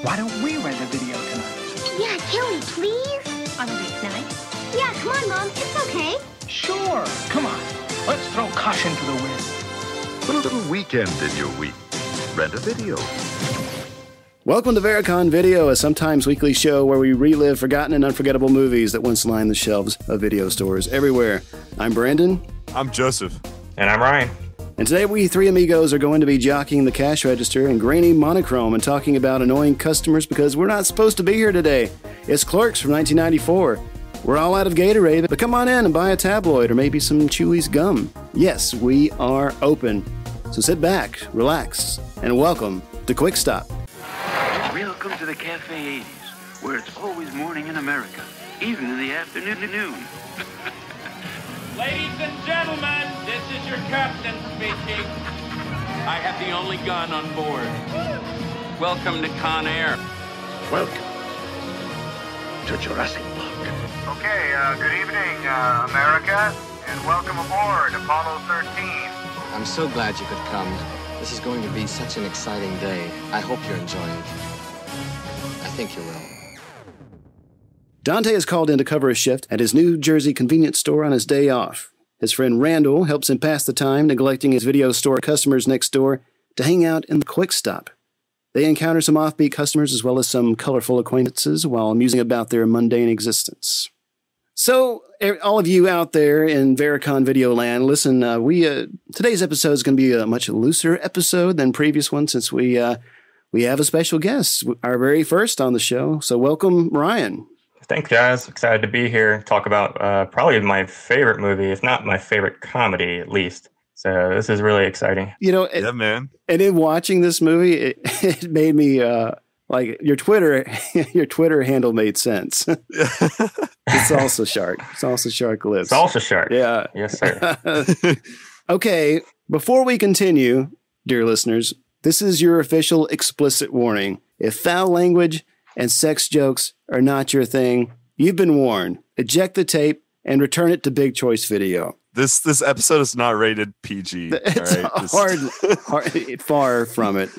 Why don't we rent a video tonight? Yeah, can we please? On a weeknight? Yeah, come on, Mom. It's okay. Sure. Come on. Let's throw caution to the wind. Put a little weekend in your week. Rent a video. Welcome to Vericon Video, a sometimes weekly show where we relive forgotten and unforgettable movies that once lined the shelves of video stores everywhere. I'm Brandon. I'm Joseph. And I'm Ryan. And today we three amigos are going to be jockeying the cash register in grainy monochrome and talking about annoying customers because we're not supposed to be here today. It's Clerks from 1994. We're all out of Gatorade, but come on in and buy a tabloid or maybe some Chewy's gum. Yes, we are open. So sit back, relax, and welcome to Quick Stop. Welcome to the Cafe 80s, where it's always morning in America, even in the afternoon. Ladies and gentlemen, this is your captain speaking. I have the only gun on board. Welcome to Con Air. Welcome to Jurassic Park. Okay, good evening, America, and welcome aboard Apollo 13. I'm so glad you could come. This is going to be such an exciting day. I hope you're enjoying it. I think you will. Dante is called in to cover a shift at his New Jersey convenience store on his day off. His friend Randall helps him pass the time, neglecting his video store customers next door to hang out in the Quick Stop. They encounter some offbeat customers as well as some colorful acquaintances while musing about their mundane existence. So, all of you out there in Vericon Video Land, listen, today's episode is going to be a much looser episode than previous ones since we have a special guest, our very first on the show. So welcome, Ryan. Thanks, guys. Excited to be here. Talk about probably my favorite movie, if not my favorite comedy, at least. So this is really exciting. You know, yeah, man. And in watching this movie, it made me like your Twitter handle made sense. It's also shark. It's also shark lives. It's also shark. Yeah. Yes, sir. Okay. Before we continue, dear listeners, this is your official explicit warning. If foul language and sex jokes are not your thing, you've been warned. Eject the tape and return it to Big Choice Video. This episode is not rated PG. It's hard, far from it.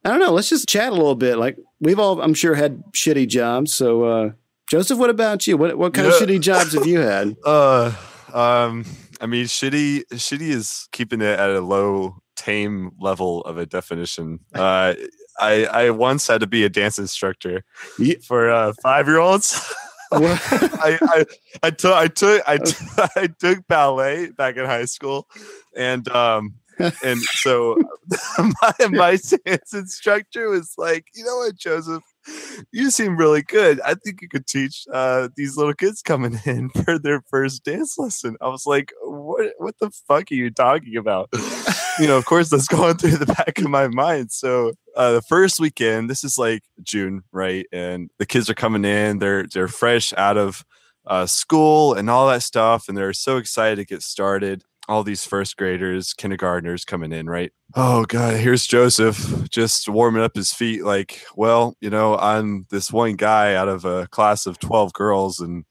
I don't know. Let's just chat a little bit. Like we've all, I'm sure, had shitty jobs. So, Joseph, what about you? What kind of shitty jobs have you had? I mean, shitty is keeping it at a low, tame level of a definition. I once had to be a dance instructor for 5-year-olds. I took ballet back in high school, and so my dance instructor was like, you know what, Joseph, you seem really good. I think you could teach these little kids coming in for their first dance lesson. I was like, what the fuck are you talking about? You know, of course, that's going through the back of my mind. So the first weekend, this is like June, right? And the kids are coming in. They're fresh out of school and all that stuff, and they're so excited to get started. All these first graders, kindergartners coming in, right? Oh God, here's Joseph just warming up his feet. Like, well, you know, I'm this one guy out of a class of 12 girls, and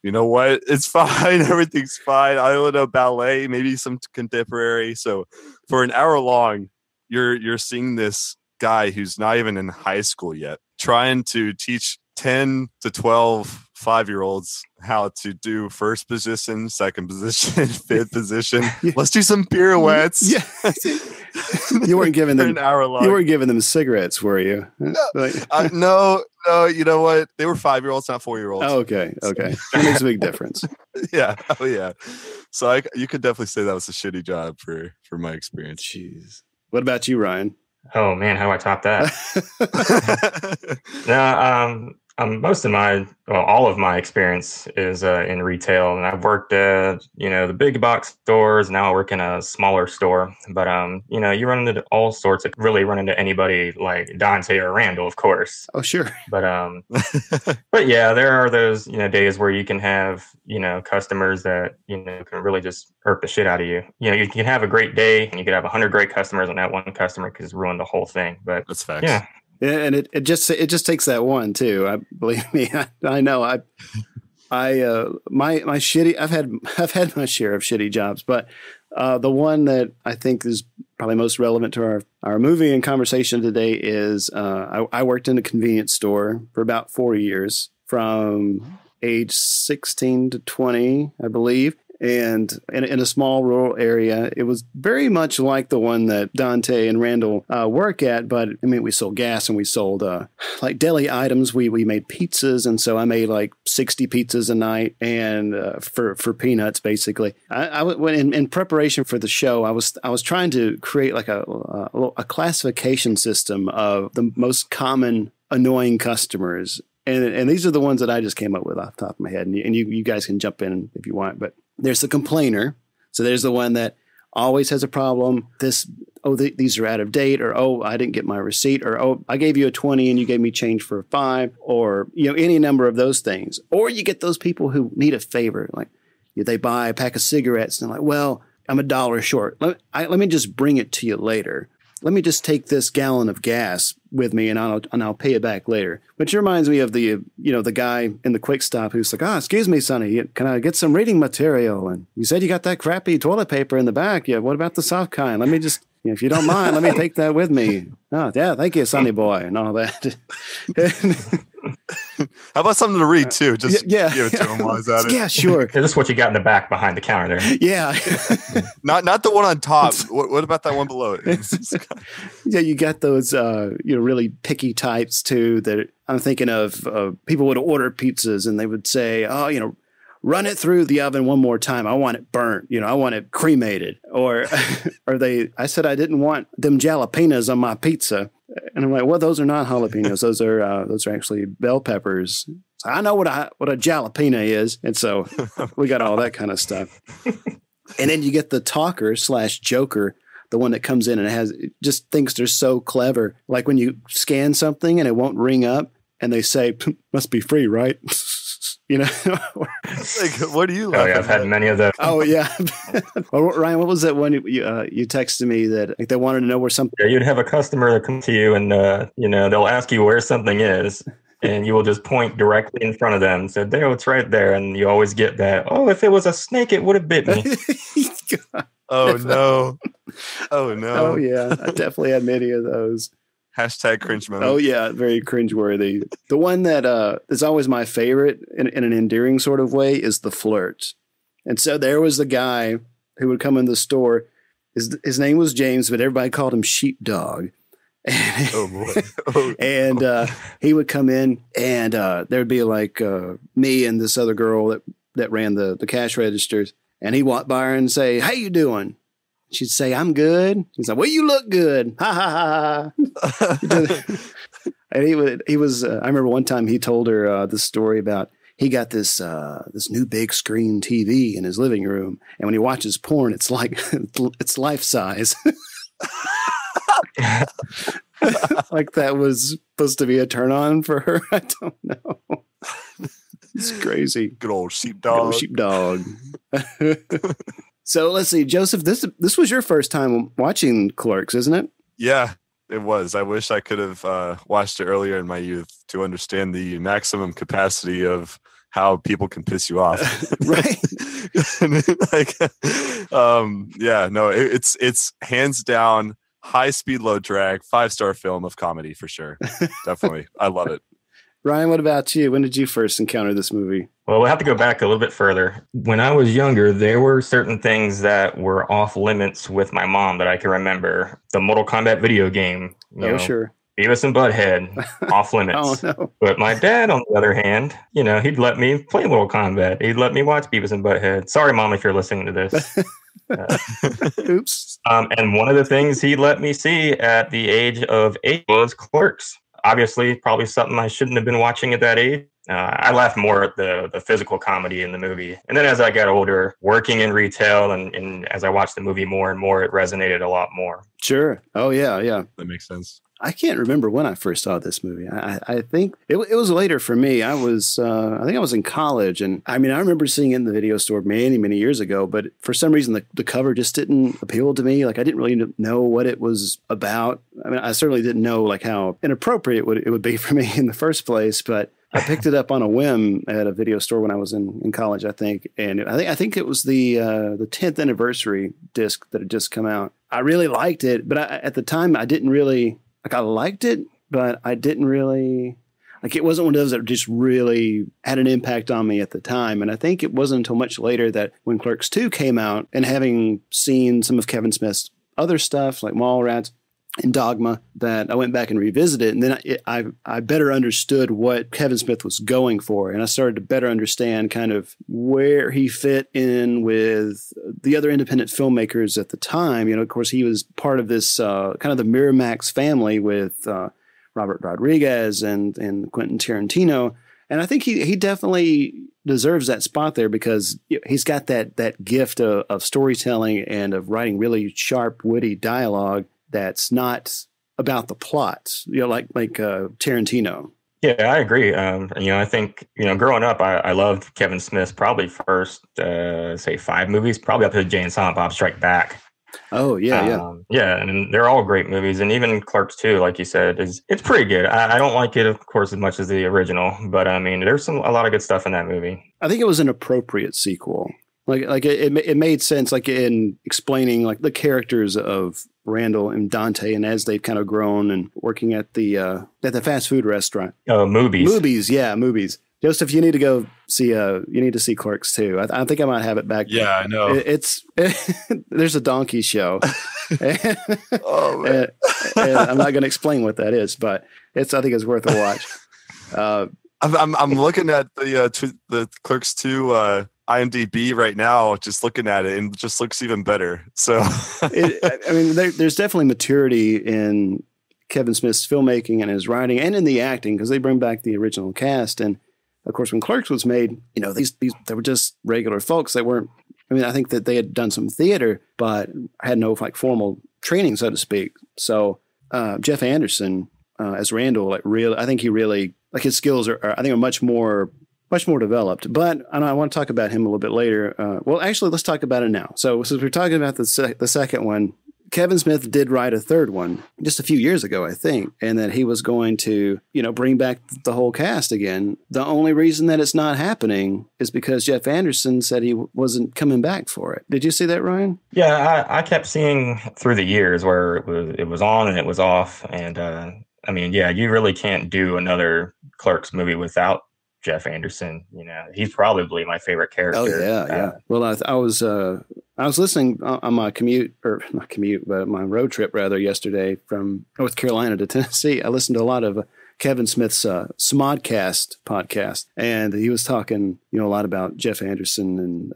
you know what? It's fine. Everything's fine. I don't know ballet, maybe some contemporary. So for an hour long, you're seeing this guy who's not even in high school yet, trying to teach 10 to 12 5-year-olds how to do first position, second position, fifth position. Let's do some pirouettes. Yeah. You weren't giving them an hour long. You weren't giving them cigarettes, were you? No. You know what? They were 5-year-olds, not 4-year-olds. Oh, okay. That makes a big difference. Yeah. Oh, yeah. So you could definitely say that was a shitty job for my experience. Jeez. What about you, Ryan? Oh man, how do I top that? Most of all of my experience is in retail, and I've worked at, the big box stores. Now I work in a smaller store, but you run into all sorts of, really run into anybody like Dante or Randall, of course. Oh, sure. But, but yeah, there are those, days where you can have, customers that, can really just hurt the shit out of you. You can have a great day and you could have 100 great customers and that one customer could just ruin the whole thing. But that's facts. Yeah. Yeah, and it just takes that one too. Believe me, I know. My shitty. I've had my share of shitty jobs, but the one that I think is probably most relevant to our movie and conversation today is I worked in a convenience store for about 4 years, from age 16 to 20, I believe. And in a small rural area, it was very much like the one that Dante and Randall work at. But I mean, we sold gas and we sold like deli items. We made pizzas. And so I made like 60 pizzas a night and for peanuts, basically. When in preparation for the show, I was trying to create like a classification system of the most common annoying customers. And these are the ones that I just came up with off the top of my head. And you guys can jump in if you want. But there's the complainer. So there's the one that always has a problem. These are out of date, or, oh, I didn't get my receipt, or, oh, I gave you a 20 and you gave me change for a 5, or, any number of those things. Or you get those people who need a favor. Like they buy a pack of cigarettes and they're like, well, I'm $1 short. Let me just bring it to you later. Let me just take this gallon of gas with me and I'll pay it back later. Which reminds me of the guy in the Quick Stop who's like, excuse me, Sonny, can I get some reading material? And you said you got that crappy toilet paper in the back. Yeah, what about the soft kind? Let me just, if you don't mind, let me take that with me. Oh, yeah, thank you, Sonny boy, and all that. How about something to read too? Just give it to him while he's at it. Yeah, sure. This is what you got in the back behind the counter there. Yeah. Not the one on top. What about that one below it? Yeah, you got those really picky types too that I'm thinking of. People would order pizzas and they would say, run it through the oven one more time. I want it burnt. I want it cremated. Or I said I didn't want them jalapenos on my pizza. And I'm like, well, those are not jalapenos. Those are actually bell peppers. So I know what a jalapeno is. And so we got all that kind of stuff. And then you get the talker / joker, the one that comes in and just thinks they're so clever. Like when you scan something and it won't ring up and they say, must be free, right? Like, what do you like? Oh, yeah, I've had many of those. Oh, yeah. Well, Ryan, what was that one you texted me that they wanted to know where something... Yeah, you'd have a customer come to you and, they'll ask you where something is, and you will just point directly in front of them and say, there, it's right there. And you always get that, oh, if it was a snake, it would have bit me. Oh, no. Oh, no. Oh, yeah. I definitely had many of those. Hashtag cringe moment. Oh, yeah. Very cringeworthy. The one that is always my favorite in an endearing sort of way is the flirt. And so there was the guy who would come in the store. His name was James, but everybody called him Sheepdog. Oh, boy. Oh, and he would come in and there'd be like me and this other girl that ran the cash registers. And he'd walk by her and say, how you doing? She'd say, I'm good. He's like, well, you look good. Ha, ha, ha. And he was, I remember one time he told her the story about he got this new big screen TV in his living room. And when he watches porn, it's like, it's life size. Like that was supposed to be a turn on for her. I don't know. It's crazy. Good old sheepdog. So let's see, Joseph, this was your first time watching Clerks, isn't it? Yeah, it was. I wish I could have watched it earlier in my youth to understand the maximum capacity of how people can piss you off. Right. It's hands down high speed, low drag, 5-star film of comedy for sure. Definitely. I love it. Ryan, what about you? When did you first encounter this movie? Well, we'll have to go back a little bit further. When I was younger, there were certain things that were off limits with my mom that I can remember. The Mortal Kombat video game. Sure. Beavis and Butthead, off limits. Oh, no. But my dad, on the other hand, he'd let me play Mortal Kombat. He'd let me watch Beavis and Butthead. Sorry, Mom, if you're listening to this. Oops. And one of the things he let me see at the age of 8 was Clerks. Obviously, probably something I shouldn't have been watching at that age. I laughed more at the physical comedy in the movie. And then as I got older, working in retail and as I watched the movie more and more, it resonated a lot more. Sure. Oh, yeah. That makes sense. I can't remember when I first saw this movie. I think it was later for me. I think I was in college. And I mean, I remember seeing it in the video store many, many years ago. But for some reason, the cover just didn't appeal to me. Like I didn't really know what it was about. I mean, I certainly didn't know like how inappropriate it would be for me in the first place, but I picked it up on a whim at a video store when I was in college, I think. And I think it was the 10th anniversary disc that had just come out. I really liked it, but at the time I didn't really, like I liked it, but I didn't really, like it wasn't one of those that just really had an impact on me at the time. And I think it wasn't until much later that when Clerks 2 came out and having seen some of Kevin Smith's other stuff like Mallrats and Dogma that I went back and revisited, and then I better understood what Kevin Smith was going for, and I started to better understand kind of where he fit in with the other independent filmmakers at the time. You know, of course, he was part of this kind of the Miramax family with Robert Rodriguez and Quentin Tarantino, and I think he definitely deserves that spot there because he's got that gift of storytelling and of writing really sharp, witty dialogue that's not about the plot, you know, like Tarantino. Yeah, I agree. You know, I think, you know, growing up, I loved Kevin Smith's probably first, say 5 movies, probably up to Jay and Silent Bob Strike Back. Oh, yeah. Yeah, and they're all great movies. And even Clerks 2, like you said, it's pretty good. I don't like it, of course, as much as the original, but I mean, there's a lot of good stuff in that movie. I think it was an appropriate sequel. Like it made sense, like in explaining like the characters of Randall and Dante, and as they've kind of grown and working at the fast food restaurant. Oh, movies. Movies. Joseph, you need to go see. You need to see Clerks too. I think I might have it back. Yeah, I know. There's a donkey show. Oh man. and I'm not going to explain what that is, but I think it's worth a watch. I'm looking at the Clerks 2 IMDb right now, just looking at it, and it just looks even better. So, I mean, there's definitely maturity in Kevin Smith's filmmaking and his writing, and in the acting, because they bring back the original cast. And of course, when Clerks was made, you know, these they were just regular folks. They weren't. I mean, I think that they had done some theater, but had no like formal training, so to speak. So, Jeff Anderson as Randall, like really, I think he really like his skills are much more developed, but I want to talk about him a little bit later. Well, actually, let's talk about it now. So since we're talking about the second one, Kevin Smith did write a third one just a few years ago, I think, and that he was going to, you know, bring back the whole cast again. The only reason that it's not happening is because Jeff Anderson said he wasn't coming back for it. Did you see that, Ryan? Yeah, I kept seeing through the years where it was on and it was off, and I mean, yeah, you really can't do another Clerks movie without Jeff Anderson. You know, he's probably my favorite character. Oh yeah. Well, I was listening on my but my road trip rather yesterday from North Carolina to Tennessee. I listened to a lot of Kevin Smith's Smodcast podcast, and he was talking, you know, a lot about Jeff Anderson,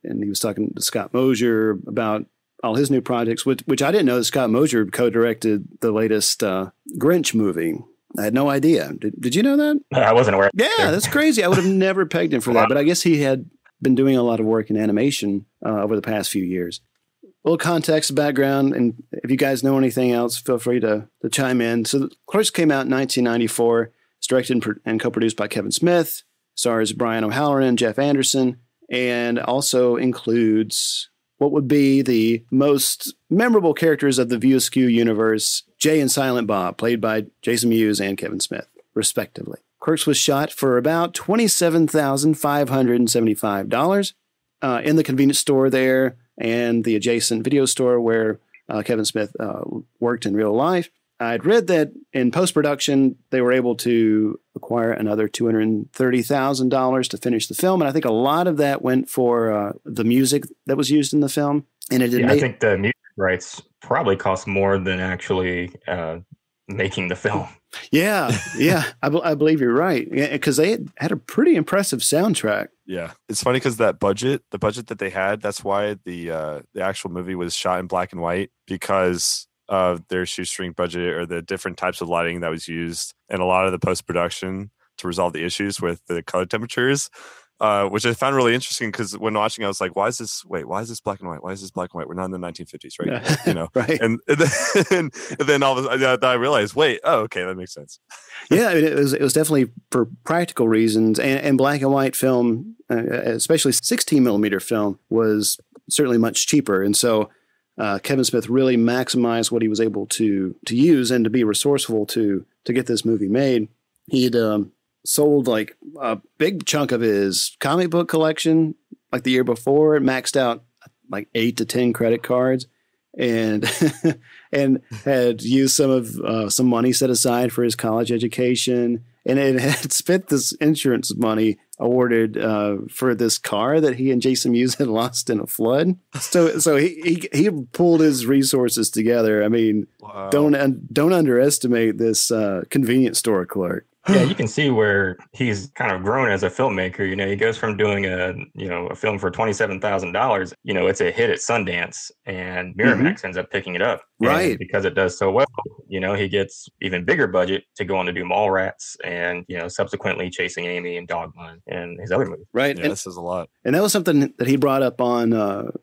and he was talking to Scott Mosier about all his new projects, which I didn't know that Scott Mosier co-directed the latest Grinch movie. I had no idea. Did you know that? I wasn't aware. Yeah, that's crazy. I would have never pegged him for that, but I guess he had been doing a lot of work in animation over the past few years. A little context, background, and if you guys know anything else, feel free to chime in. So Clerks came out in 1994. It's directed and co-produced by Kevin Smith, stars Brian O'Halloran, Jeff Anderson, and also includes what would be the most memorable characters of the View Askew universe, Jay and Silent Bob, played by Jason Mewes and Kevin Smith, respectively. Clerks was shot for about $27,575 in the convenience store there and the adjacent video store where Kevin Smith worked in real life. I'd read that in post-production, they were able to acquire another $230,000 to finish the film. And I think a lot of that went for the music that was used in the film. And I think the music rights probably cost more than actually making the film. Yeah. I believe you're right. Because they had a pretty impressive soundtrack. Yeah. It's funny because the budget that they had, that's why the actual movie was shot in black and white, because of their shoestring budget or the different types of lighting that was used and a lot of the post-production to resolve the issues with the color temperatures, which I found really interesting because when watching, I was like, why is this black and white? Why is this black and white? We're not in the 1950s, right? You know, right. And then all of a sudden I realized, okay, that makes sense. Yeah, I mean, it was definitely for practical reasons, and black and white film, especially 16 millimeter film, was certainly much cheaper. And so Kevin Smith really maximized what he was able to use and to be resourceful to get this movie made. He'd sold like a big chunk of his comic book collection like the year before. It maxed out like 8 to 10 credit cards, and and had used some money set aside for his college education, and it had spent this insurance money awarded for this car that he and Jason Mewes had lost in a flood. So he pulled his resources together. I mean, wow. Don't underestimate this convenience store clerk. Yeah, you can see where he's kind of grown as a filmmaker. You know, he goes from doing a film for $27,000. You know, it's a hit at Sundance, and Miramax ends up picking it up. Right. And because it does so well, you know, he gets even bigger budget to go on to do Mallrats and, you know, subsequently Chasing Amy and Dogman and his other movies. Right. Yeah, this is a lot. And that was something that he brought up on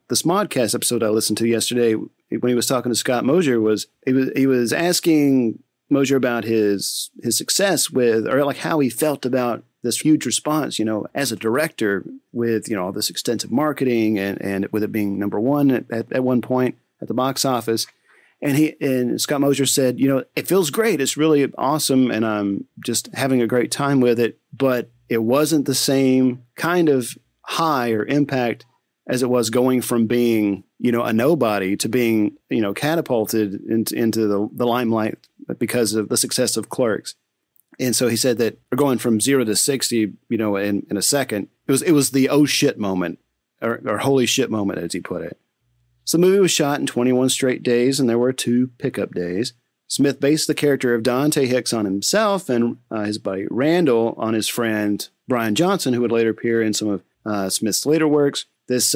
this Modcast episode I listened to yesterday when he was talking to Scott Mosier. He was asking Mosier about his success with, or like how he felt about this huge response, you know, as a director with, you know, all this extensive marketing and with it being number one at one point at the box office. And Scott Mosier said, you know, it feels great. It's really awesome. And I'm just having a great time with it. But it wasn't the same kind of high or impact as it was going from being, you know, a nobody to being, you know, catapulted into the limelight because of the success of Clerks. And so he said that we're going from 0 to 60, you know, in a second. It was the oh shit moment or holy shit moment, as he put it. So the movie was shot in 21 straight days, and there were 2 pickup days. Smith based the character of Dante Hicks on himself and his buddy Randall on his friend Brian Johnson, who would later appear in some of Smith's later works. This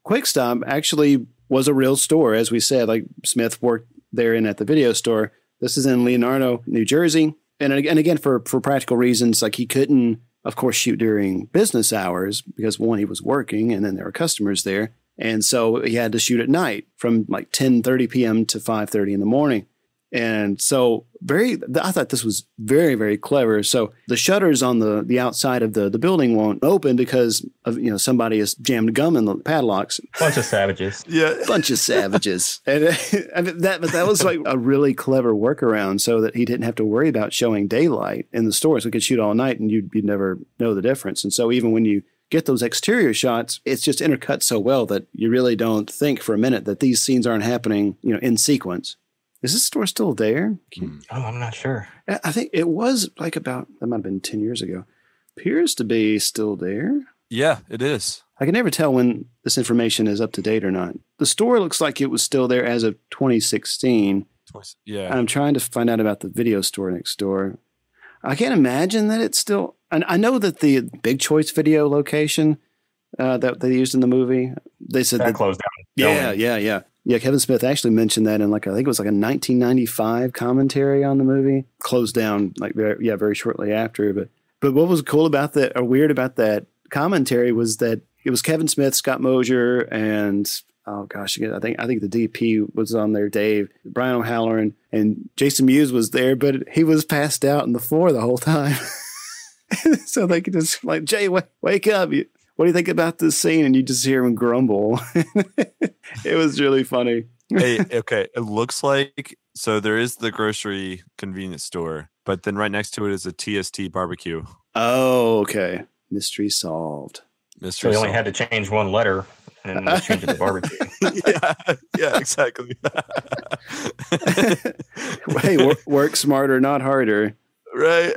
Quick Stop actually was a real store, as we said. Like Smith worked there at the video store. This is in Leonardo, New Jersey. And again, for practical reasons, like he couldn't, of course, shoot during business hours because, one, he was working and then there were customers there. And so he had to shoot at night from like 10:30 p.m. to 5:30 in the morning. And so I thought this was very, very clever. So the shutters on the outside of the building won't open because of, you know, somebody has jammed gum in the padlocks. Bunch of savages. Yeah. Bunch of savages. And I mean, that was like a really clever workaround so that he didn't have to worry about showing daylight in the store. So he could shoot all night and you'd never know the difference. And so even when you get those exterior shots, it's just intercut so well that you really don't think for a minute that these scenes aren't happening, you know, in sequence. Is this store still there? Oh, I'm not sure. I think it was like that might have been 10 years ago. Appears to be still there. Yeah, it is. I can never tell when this information is up to date or not. The store looks like it was still there as of 2016. Yeah. I'm trying to find out about the video store next door. I can't imagine that it's still. And I know that the Big Choice video location that they used in the movie, they said that closed down. Yeah. Yeah, Kevin Smith actually mentioned that in I think it was like a 1995 commentary on the movie. Closed down very shortly after. But what was cool about that, or weird about that commentary, was that it was Kevin Smith, Scott Mosier, and I think the DP was on there, Dave, Brian O'Halloran, and Jason Mewes was there, but he was passed out on the floor the whole time. So they could just like, Jay, wake up. What do you think about this scene? And you just hear him grumble. It was really funny. Hey, okay. It looks like, so there is the grocery convenience store, but then right next to it is a TST barbecue. Oh, okay. Mystery solved. So they only had to change one letter and change it to barbecue. yeah, exactly. Hey, work smarter, not harder. Right.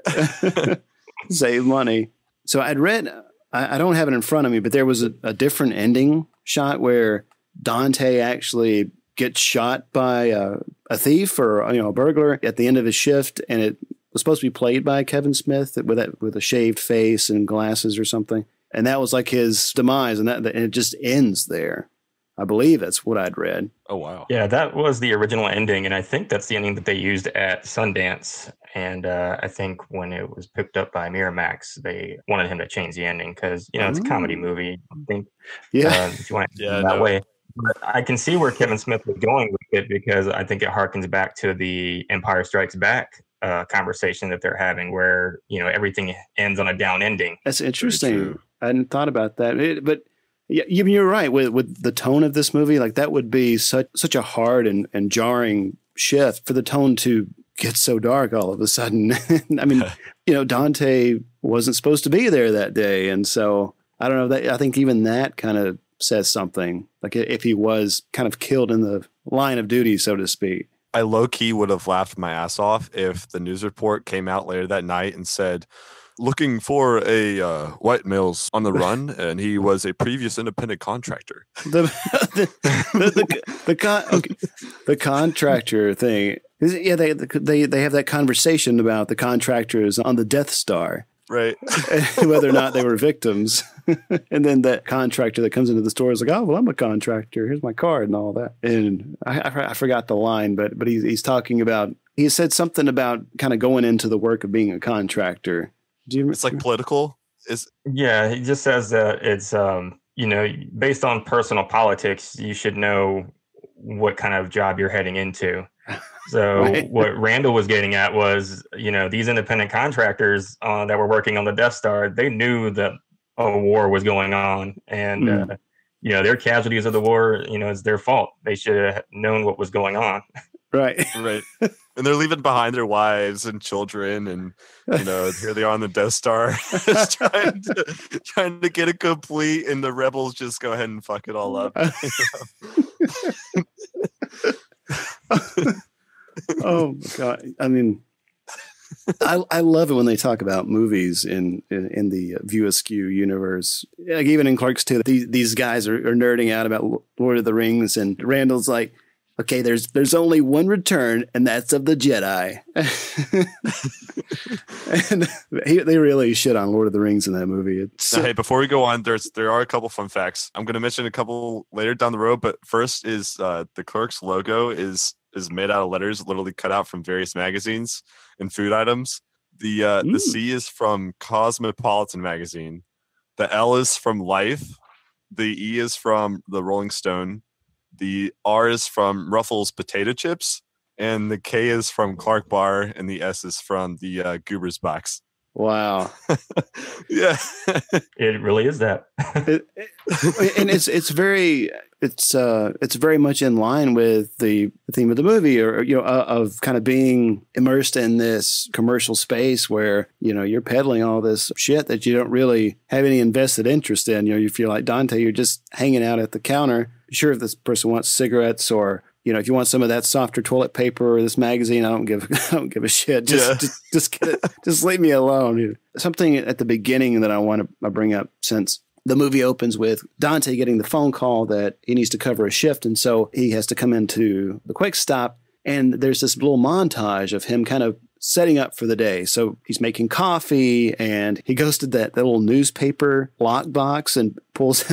Save money. So I'd read, I don't have it in front of me, but there was a different ending shot where Dante actually gets shot by a thief or a burglar at the end of his shift, and it was supposed to be played by Kevin Smith with a shaved face and glasses or something, and that was like his demise, and it just ends there. I believe that's what I'd read. Oh, wow. Yeah, that was the original ending, and I think that's the ending that they used at Sundance. And I think when it was picked up by Miramax, they wanted him to change the ending because, it's a comedy movie. I think if you want to that way. But I can see where Kevin Smith was going with it because I think it harkens back to the Empire Strikes Back conversation that they're having where, everything ends on a down ending. That's interesting. I hadn't thought about that. But Yeah, you're right. With the tone of this movie, like that would be such a hard and jarring shift for the tone to get so dark all of a sudden. I mean, Dante wasn't supposed to be there that day. And so I don't know, I think even that kind of says something, like if he was kind of killed in the line of duty, so to speak. I low-key would have laughed my ass off if the news report came out later that night and said, looking for a white male's on the run, and he was a previous independent contractor. The contractor thing. Yeah, they have that conversation about the contractors on the Death Star. Right. Whether or not they were victims. And then that contractor that comes into the store is like, oh, well, I'm a contractor. Here's my card and all that. And I forgot the line, but he's talking about, he said something about kind of going into the work of being a contractor. It's like political. Yeah, he just says that it's, based on personal politics, you should know what kind of job you're heading into. So right. What Randall was getting at was, these independent contractors that were working on the Death Star, they knew that a war was going on, and their casualties of the war, it's their fault. They should have known what was going on. Right. Right. And they're leaving behind their wives and children, and here they are on the Death Star, trying to get it complete, and the rebels just go ahead and fuck it all up. Oh my God. I mean, I love it when they talk about movies in the View Askew universe. Like even in Clerks 2, these guys are nerding out about Lord of the Rings, and Randall's like, okay, there's only one return, and that's of the Jedi. And they really shit on Lord of the Rings in that movie. Hey, before we go on, there are a couple fun facts. I'm going to mention a couple later down the road, but first is the Clerks logo is made out of letters literally cut out from various magazines and food items. The C is from Cosmopolitan magazine. The L is from Life. The E is from the Rolling Stone. The R is from Ruffles potato chips, and the K is from Clark Bar, and the S is from the Goobers box. Wow. Yeah. It really is that. And it's very much in line with the theme of the movie, or of kind of being immersed in this commercial space where you're peddling all this shit that you don't really have any invested interest in. You feel like Dante, you're just hanging out at the counter. Sure, if this person wants cigarettes, or if you want some of that softer toilet paper or this magazine, I don't give a shit. Just get it. Just leave me alone. Something at the beginning that I want to bring up, since the movie opens with Dante getting the phone call that he needs to cover a shift, and so he has to come into the quick stop, and there's this little montage of him kind of setting up for the day. So he's making coffee, and he goes to that little newspaper lockbox and pulls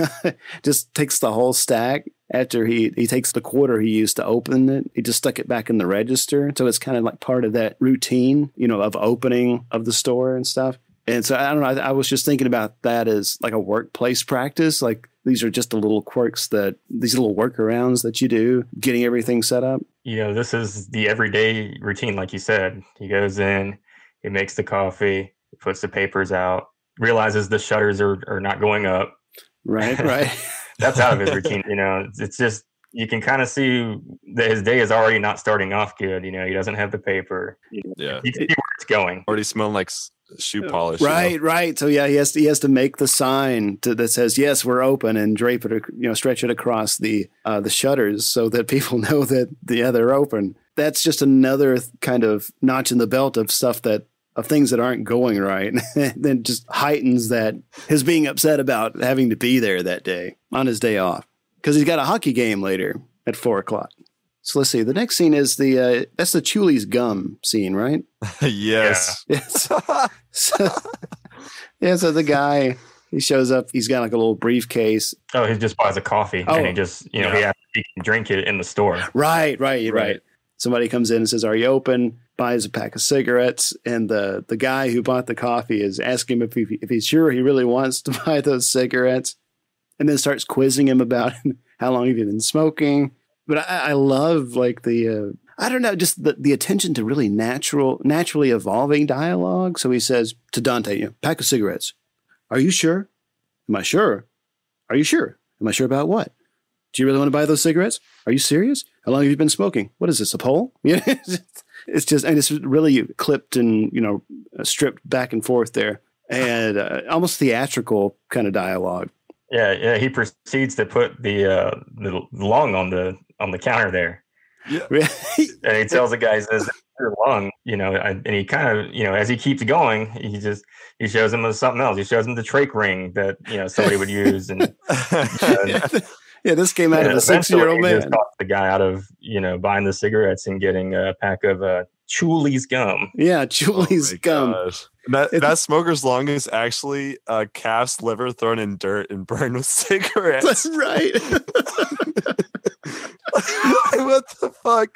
just takes the whole stack. After he takes the quarter he used to open it, he just stuck it back in the register. So it's kind of like part of that routine, of opening of the store and stuff. And so I don't know, I was just thinking about that as like a workplace practice. Like these are just the little quirks, these little workarounds that you do, getting everything set up. This is the everyday routine, like you said. He goes in, he makes the coffee, he puts the papers out, realizes the shutters are not going up. Right. That's out of his routine. It's just, you can kind of see that his day is already not starting off good. He doesn't have the paper. Yeah. You can see where it's going. Already smelling like shoe polish. Right. So yeah, he has to make the sign that says, yes, we're open, and drape it, stretch it across the shutters so that people know that, they're open. That's just another kind of notch in the belt of stuff of things that aren't going right. Then just heightens that his being upset about having to be there that day on his day off, because he's got a hockey game later at 4:00. So let's see. The next scene is that's the Chuli's gum scene, right? Yes. Yeah. So the guy, he shows up. He's got like a little briefcase. Oh, he just buys a coffee, and he just, he can drink it in the store. Right. Somebody comes in and says, "Are you open?" Buys a pack of cigarettes, and the guy who bought the coffee is asking him if he's sure he really wants to buy those cigarettes, and then starts quizzing him about how long have you been smoking. But I love like the I don't know, just the attention to really naturally evolving dialogue. So he says to Dante, pack of cigarettes. Are you sure? Am I sure? Are you sure? Am I sure about what? Do you really want to buy those cigarettes? Are you serious? How long have you been smoking? What is this, a poll? Yeah, it's just, and it's really clipped and, stripped back and forth there. And almost theatrical kind of dialogue. Yeah. He proceeds to put the lung on the counter there. Yeah. And he tells the guy, he says, your lung, and he kind of, as he keeps going, he shows him something else. He shows him the trach ring that, somebody would use. And yeah, this came out of a 6-year-old man. Just talked the guy out of, buying the cigarettes and getting a pack of Chuli's gum. Yeah, Chuli's gum. Gosh. That smoker's lung is actually a calf's liver thrown in dirt and burned with cigarettes. That's right. What the fuck?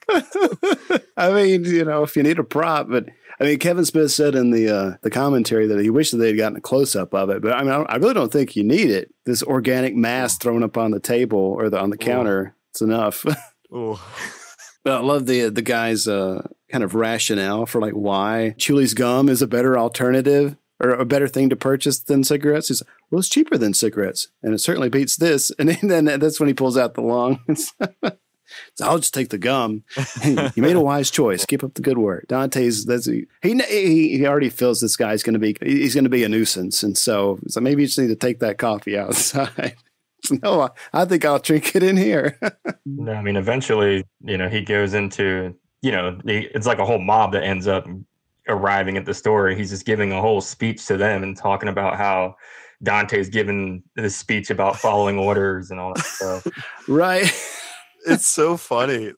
I mean, if you need a prop, but I mean, Kevin Smith said in the commentary that he wished that they'd gotten a close up of it. But I mean, I really don't think you need it. This organic mass thrown up on the table or on the counter, it's enough. Ooh. But I love the guy's kind of rationale for like why Chuli's gum is a better alternative or a better thing to purchase than cigarettes. He's like, well, it's cheaper than cigarettes, and it certainly beats this. And then that's when he pulls out the lung. So I'll just take the gum. You made a wise choice. Keep up the good work. Dante's he already feels this guy's going to be a nuisance, and so maybe you just need to take that coffee outside. No, I think I'll drink it in here. No, I mean, eventually, he goes into, it's like a whole mob that ends up arriving at the store. He's just giving a whole speech to them and talking about how Dante's given this speech about following orders and all that stuff. Right. It's so funny.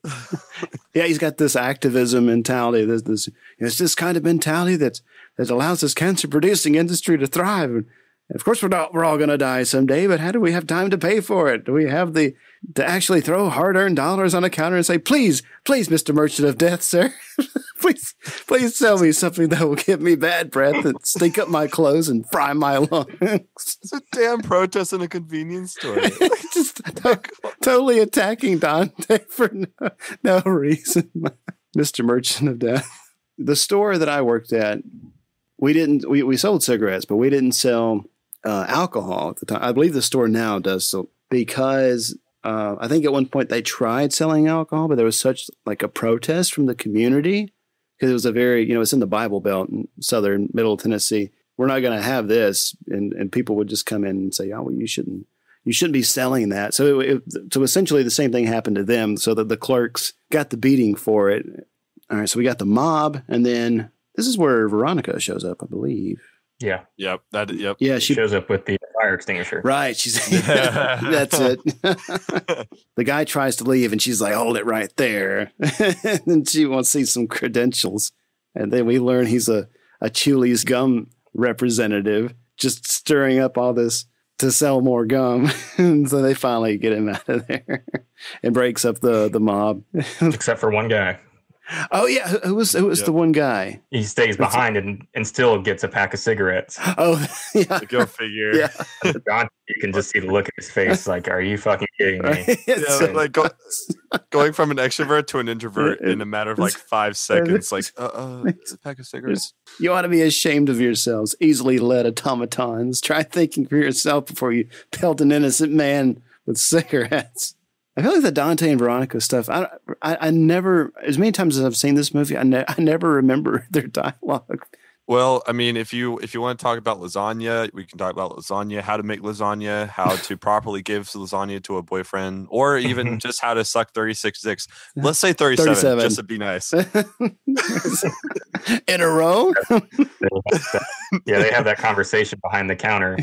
Yeah, he's got this activism mentality. It's this kind of mentality that allows this cancer-producing industry to thrive. And of course, we're all going to die someday, but how do we have time to pay for it? Do we have to actually throw hard-earned dollars on a counter and say, please, Mr. Merchant of Death, sir, please sell me something that will give me bad breath and stink up my clothes and fry my lungs. It's a damn protest in a convenience store. Just totally attacking Dante for no reason. Mr. Merchant of Death. The store that I worked at, we sold cigarettes, but we didn't sell alcohol at the time. I believe the store now does, so because I think at one point they tried selling alcohol, but there was such like a protest from the community because it was a very, it's in the Bible Belt in southern middle Tennessee. We're not going to have this, and people would just come in and say, "Oh, well, you shouldn't be selling that." So so essentially the same thing happened to them. So that the clerks got the beating for it. All right, so we got the mob, and then this is where Veronica shows up, I believe. Yeah. Yep. Yep. Yeah, she shows up with the fire extinguisher. Right. That's it. The guy tries to leave, and she's like, "Hold it right there." And she wants to see some credentials, and then we learn he's a Chuli's gum representative, just stirring up all this to sell more gum. And so they finally get him out of there and breaks up the mob. Except for one guy. Oh, yeah. Who was the one guy? He stays behind and still gets a pack of cigarettes. Oh, yeah. Go figure. Yeah. John, you can just see the look in his face like, are you fucking kidding me? Yeah, like going from an extrovert to an introvert in a matter of like 5 seconds. Like, it's a pack of cigarettes. You ought to be ashamed of yourselves. Easily led automatons. Try thinking for yourself before you pelt an innocent man with cigarettes. I feel like the Dante and Veronica stuff, I never, as many times as I've seen this movie, I never remember their dialogue. Well, I mean, if you want to talk about lasagna, we can talk about lasagna, how to make lasagna, how to properly give lasagna to a boyfriend, or even just how to suck 36 dicks. Let's say 37. Just to be nice. In a row? Yeah, they have that conversation behind the counter,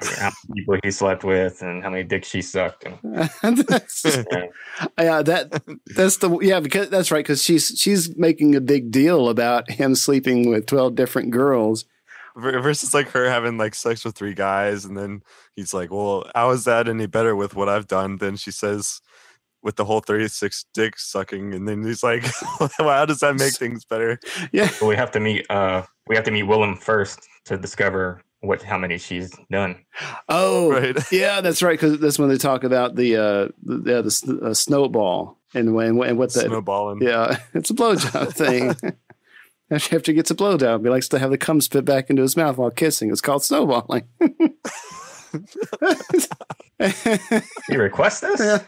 about how many people he slept with and how many dicks she sucked. Because that's right, because she's making a big deal about him sleeping with 12 different girls versus like her having like sex with 3 guys, and then he's like, well, how is that any better with what I've done? Then she says with the whole 36 dick sucking, and then he's like, well, how does that make things better? Yeah, we have to meet Willem first to discover how many she's done. Oh, right. Yeah, that's right. Because that's when they talk about the snowball and what the snowballing. Yeah, it's a blowjob thing. After he gets a blowjob, he likes to have the cum spit back into his mouth while kissing. It's called snowballing. You request this?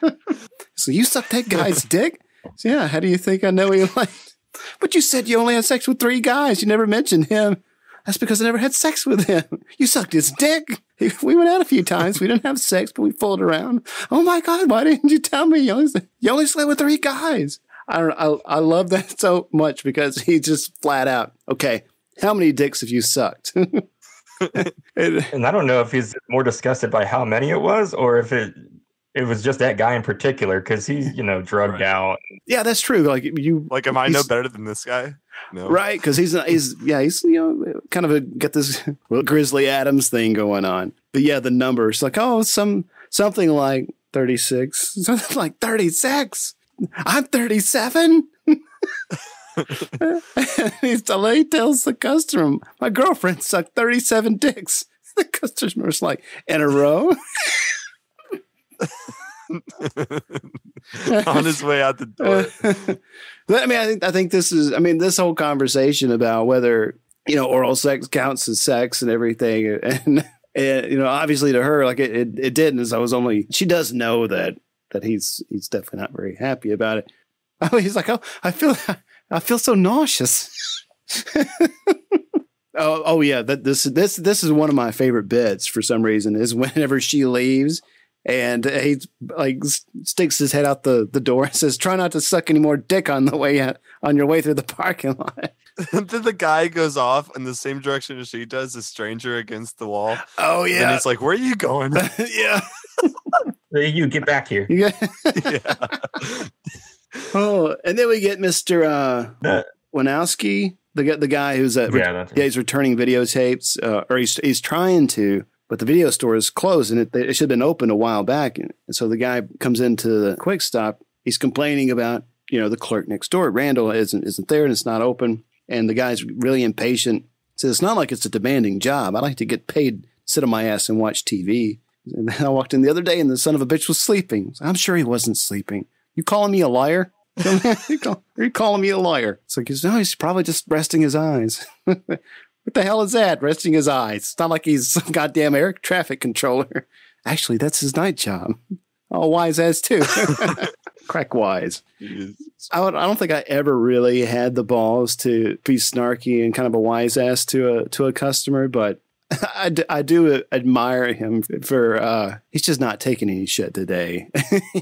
So you sucked that guy's dick? So yeah, how do you think I know he liked? But you said you only had sex with 3 guys. You never mentioned him. That's because I never had sex with him. You sucked his dick. We went out a few times. We didn't have sex, but we fooled around. Oh my God, why didn't you tell me? You only slept with 3 guys. I love that so much because he's just flat out, okay, how many dicks have you sucked? And I don't know if he's more disgusted by how many it was or if it was just that guy in particular because he's, drugged out. Yeah, that's true. Like am I no better than this guy? No. Right, because he's kind of got this Grizzly Adams thing going on. But yeah, the numbers like something like 36, something like 36. I'm 37. He tells the customer, my girlfriend sucked 37 dicks. The customer's like, in a row? On his way out the door. I think this whole conversation about whether, oral sex counts as sex and everything. And obviously to her, like it didn't, as she does know that he's definitely not very happy about it. He's like, oh, I feel so nauseous. oh yeah. This is one of my favorite bits for some reason is whenever she leaves and he like sticks his head out the door and says, try not to suck any more dick on the way out, on your way through the parking lot. Then the guy goes off in the same direction as she does, a stranger against the wall. Oh yeah. And it's like, where are you going? Yeah. You get back here. Yeah. Yeah. Oh, and then we get Mr. Wanowski, the guy who's he's returning videotapes, or he's trying to, but the video store is closed and it should have been open a while back. And so the guy comes into the Quick Stop. He's complaining about the clerk next door. Randall isn't there and it's not open. And the guy's really impatient. Says it's not like it's a demanding job. I like to get paid, sit on my ass and watch TV. And then I walked in the other day and the son of a bitch was sleeping. I'm sure he wasn't sleeping. You calling me a liar? Are you calling me a liar? It's like, no, he's probably just resting his eyes. What the hell is that? Resting his eyes. It's not like he's some goddamn air traffic controller. Actually, that's his night job. Oh, wise as too. Crack wise. I don't think I ever really had the balls to be snarky and kind of a wise ass to a customer, but I do admire him for he's just not taking any shit today.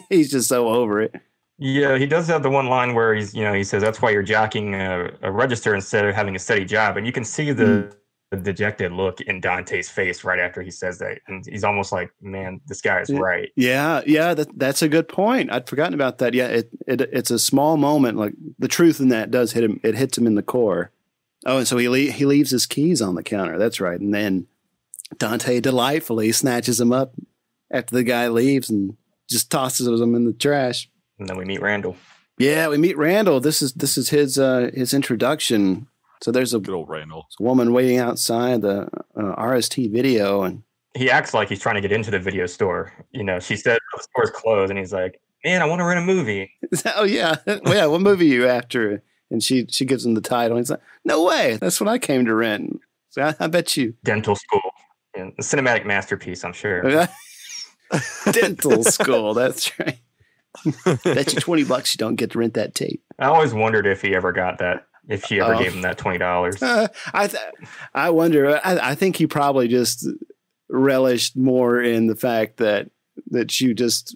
He's just so over it. Yeah, he does have the one line where he says that's why you're jockeying a register instead of having a steady job, and you can see the dejected look in Dante's face right after he says that, and he's almost like, man, this guy is right. Yeah, that's a good point. I'd forgotten about that. Yeah, it's a small moment. Like the truth in that does hit him. It hits him in the core. Oh, and so he leaves his keys on the counter. That's right. And then Dante delightfully snatches them up after the guy leaves and just tosses them in the trash. And then we meet Randall. Yeah, we meet Randall. This is his introduction. So there's a good old Randall. A woman waiting outside the RST video, and he acts like he's trying to get into the video store. She said the store's closed, and he's like, "Man, I want to rent a movie." Oh yeah, well, yeah. What movie are you after? And she gives him the title. He's like, "No way, that's what I came to rent." So I bet you. Dental School, a cinematic masterpiece, I'm sure. Dental School, that's right. Bet you $20 you don't get to rent that tape. I always wondered if he ever got that. If she ever gave him that $20. I wonder. I think he probably just relished more in the fact that she just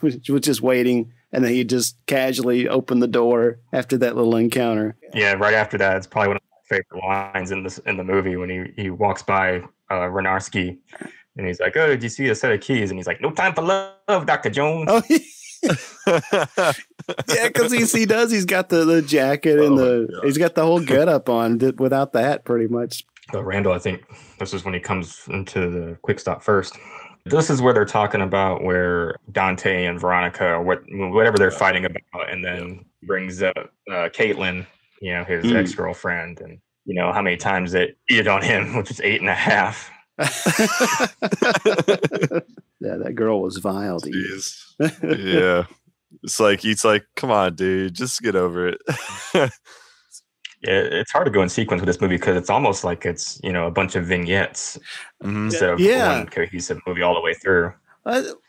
was just waiting, and then he just casually opened the door after that little encounter. Yeah, right after that, it's probably one of my favorite lines in the movie when he walks by Renarski, and he's like, "Oh, did you see a set of keys?" And he's like, "No time for love, Dr. Jones." Oh, yeah, because he does. He's got the jacket and he's got the whole getup on without the hat, pretty much. But Randall, I think this is when he comes into the Quick Stop first. This is where they're talking about where Dante and Veronica, or whatever they're fighting about, and then brings up Caitlin, his ex-girlfriend, and how many times they eat on him, which is 8.5. Yeah, that girl was vile to use. Yeah. It's like, come on, dude, just get over it. it's hard to go in sequence with this movie because it's almost like it's, a bunch of vignettes instead of one cohesive movie all the way through.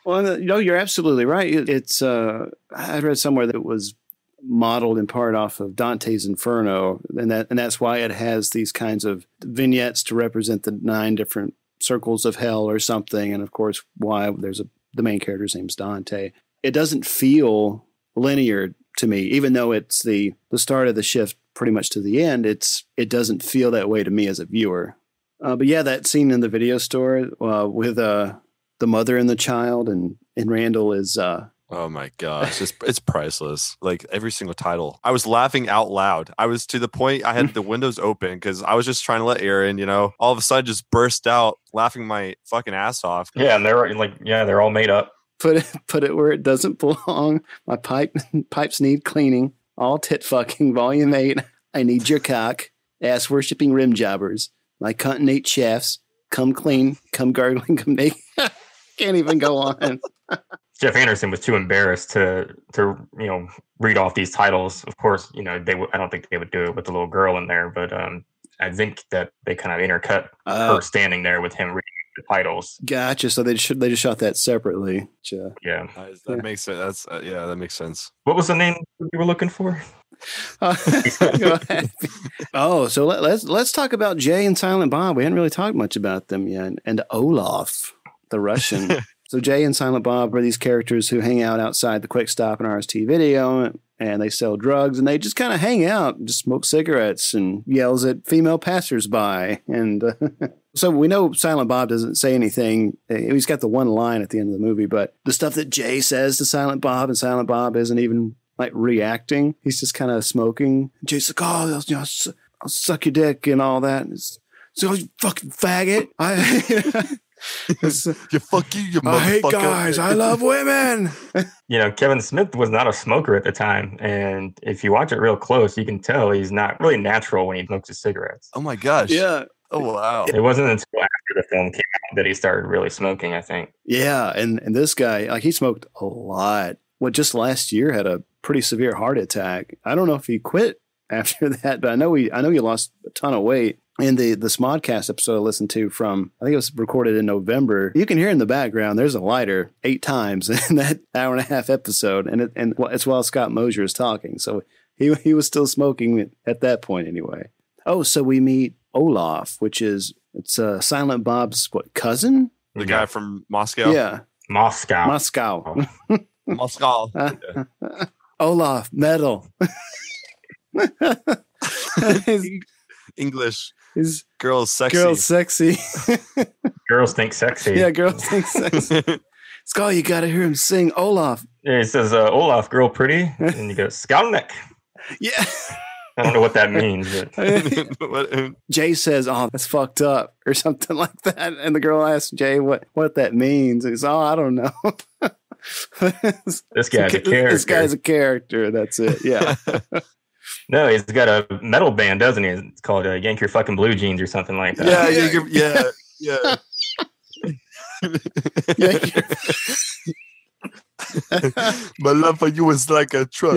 Well, you're absolutely right. It's I read somewhere that it was modeled in part off of Dante's Inferno, and that's why it has these kinds of vignettes to represent the 9 different circles of hell or something, and of course why the main character's name's Dante. It doesn't feel linear to me, even though it's the start of the shift pretty much to the end. It doesn't feel that way to me as a viewer. But yeah, that scene in the video store with the mother and the child, and Randall is oh my gosh, it's priceless. Like every single title, I was laughing out loud. I was to the point I had the windows open because I was just trying to let air in. All of a sudden just burst out laughing my fucking ass off. Yeah, and they're all made up. Put it where it doesn't belong. My pipes need cleaning. All tit fucking. Volume 8. I need your cock. Ass worshipping rim jobbers. My continate chefs. Come clean. Come gargling. Come naked. Can't even go on. Jeff Anderson was too embarrassed to read off these titles. Of course, I don't think they would do it with the little girl in there, but I think that they kind of intercut her standing there with him reading the titles. Gotcha. So they just shot that separately. Yeah, that makes sense. That makes sense. What was the name you were looking for? So let's talk about Jay and Silent Bob. We hadn't really talked much about them yet, and Olaf, the Russian. So Jay and Silent Bob are these characters who hang out outside the quick Stop and RST video, and they sell drugs, and they just kind of hang out and just smoke cigarettes and yells at female passersby. And so we know Silent Bob doesn't say anything. He's got the one line at the end of the movie, but the stuff that Jay says to Silent Bob, and Silent Bob isn't even like reacting. He's just kind of smoking. Jay's like, oh, I'll suck your dick and all that. So you fucking faggot. You fuck you I hate guys. I love women. Kevin Smith was not a smoker at the time, and if you watch it real close, you can tell he's not really natural when he smokes his cigarettes. Oh my gosh. Yeah. Oh wow. It wasn't until after the film came out that he started really smoking, I think. Yeah, and this guy, he smoked a lot. Just last year had a pretty severe heart attack. I don't know if he quit after that, but I know he lost a ton of weight. In the Smodcast episode I listened to from, I think it was recorded in November, you can hear in the background there's a lighter 8 times in that hour and a half episode, and it's while Scott Mosier is talking. So he was still smoking at that point anyway. Oh, so we meet Olaf, it's Silent Bob's cousin? The guy from Moscow? Yeah. Moscow. Moscow. Olaf, metal. English. Girls sexy. Girls think sexy. Yeah, girls think sexy. Skull, you got to hear him sing Olaf. Yeah, he says, Olaf, girl pretty. And you go, Skalnek. Yeah. I don't know what that means. But. Jay says, oh, that's fucked up or something like that. And the girl asks Jay what that means. He's, I don't know. This guy's a character. This guy's a character. That's it. Yeah. No, he's got a metal band, doesn't he? It's called Yank Your Fucking Blue Jeans or something like that. Yeah. My love for you is like a truck.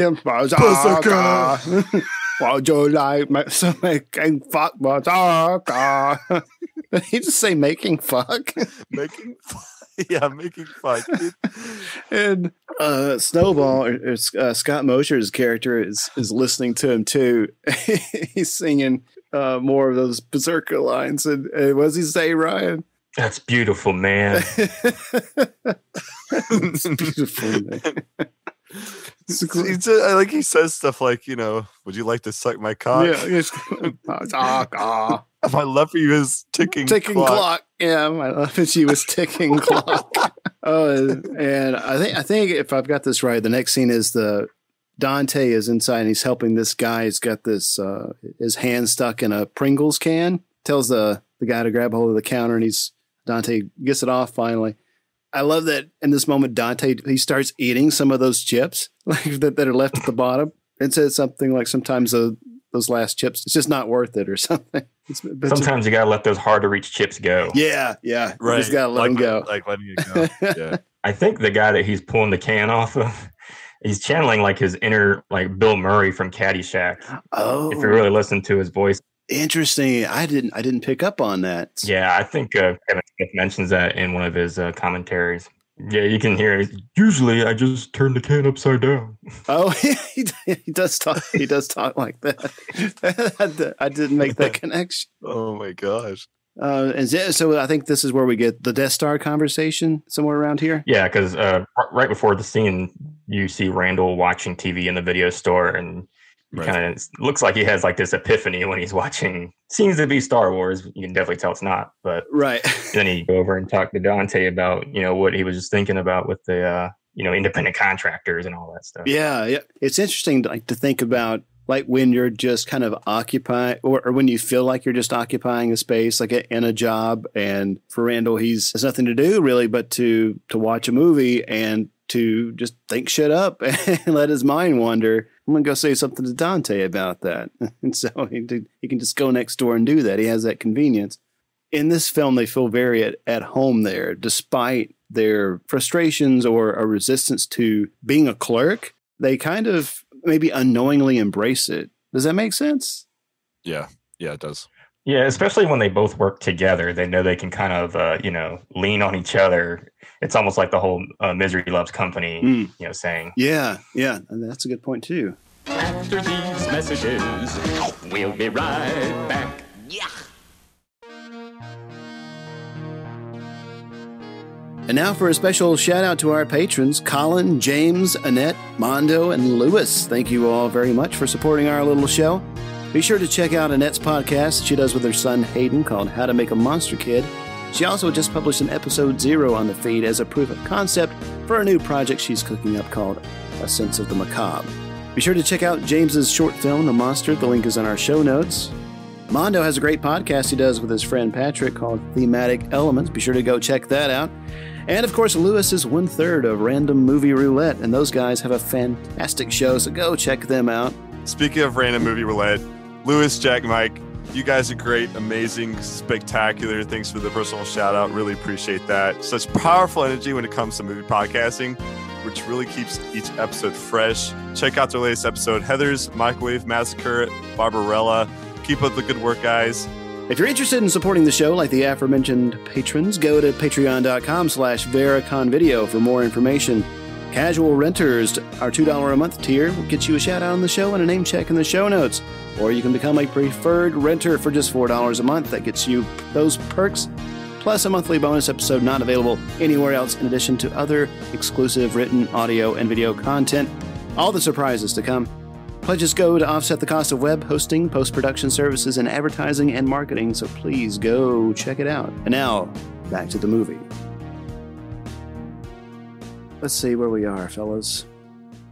Would you like making fuck? Did he just say making fuck? Making fuck. Yeah, making fuck. And Snowball, or Scott Mosier's character, is listening to him too. He's singing more of those berserker lines. And what does he say, Ryan? That's beautiful, man. It's beautiful, man. I like he says stuff like, would you like to suck my cock? Yeah. My love for you is ticking clock. Yeah, my love for you is ticking clock. Oh, and I think if I've got this right, the next scene is Dante is inside and he's helping this guy. He's got this his hand stuck in a Pringles can. Tells the guy to grab hold of the counter, and Dante gets it off finally. I love that in this moment, Dante, he starts eating some of those chips that are left at the bottom. It says something like sometimes those last chips, it's just not worth it or something. Sometimes you got to let those hard to reach chips go. Yeah. Right. You just got to let them go. Like letting it go. Yeah. I think the guy that he's pulling the can off of he's channeling like his inner like Bill Murray from Caddyshack. Oh, if you really listen to his voice. Interesting. I didn't pick up on that. Yeah, I think Kevin Smith mentions that in one of his commentaries. Yeah, you can hear it. Usually, I just turn the can upside down. Oh, he does talk. He does talk like that. I didn't make that connection. Oh my gosh. So I think this is where we get the Death Star conversation, somewhere around here. Yeah, because right before the scene, you see Randall watching TV in the video store, and kind of looks like he has like this epiphany when he's watching. Seems to be Star Wars. You can definitely tell it's not, but right. Then he go over and talk to Dante about what he was just thinking about with the independent contractors and all that stuff. Yeah. It's interesting to think about like when you're just kind of occupying, or when you feel like you're just occupying a space, like in a job. And for Randall, he's has nothing to do really but to watch a movie and to just think shit up and let his mind wander. I'm going to go say something to Dante about that. And so he can just go next door and do that. He has that convenience. In this film, they feel very at home there, despite their frustrations or a resistance to being a clerk. They kind of maybe unknowingly embrace it. Does that make sense? Yeah, it does. Yeah, especially when they both work together. They know they can kind of, lean on each other. It's almost like the whole misery loves company, saying. Yeah, and that's a good point, too. After these messages, we'll be right back. Yeah. And now for a special shout out to our patrons, Collin, James, Annette, Mando, and Lewis. Thank you all very much for supporting our little show. Be sure to check out Annette's podcast she does with her son Hayden called How to Make a Monster Kid. She also just published an episode 0 on the feed as a proof of concept for a new project she's cooking up called A Sense of the Macabre. Be sure to check out James's short film, The Monster. The link is in our show notes. Mando has a great podcast he does with his friend Patrick called Thematic Elements. Be sure to go check that out. And, of course, Lewis is 1/3 of Random Movie Roulette, and those guys have a fantastic show, so go check them out. Speaking of Random Movie Roulette, Lewis, Jack, Mike, you guys are great, amazing, spectacular. Thanks for the personal shout-out. Really appreciate that. Such powerful energy when it comes to movie podcasting, which really keeps each episode fresh. Check out their latest episode, Heather's Microwave Massacre, Barbarella. Keep up the good work, guys. If you're interested in supporting the show like the aforementioned patrons, go to patreon.com/VeraconVideo for more information. Casual renters, our $2 a month tier, will get you a shout out on the show and a name check in the show notes. Or you can become a preferred renter for just $4 a month. That gets you those perks, plus a monthly bonus episode not available anywhere else, in addition to other exclusive written audio and video content. All the surprises to come. Pledges go to offset the cost of web hosting, post-production services, and advertising and marketing, so please go check it out. And now, back to the movie. Let's see where we are, fellas.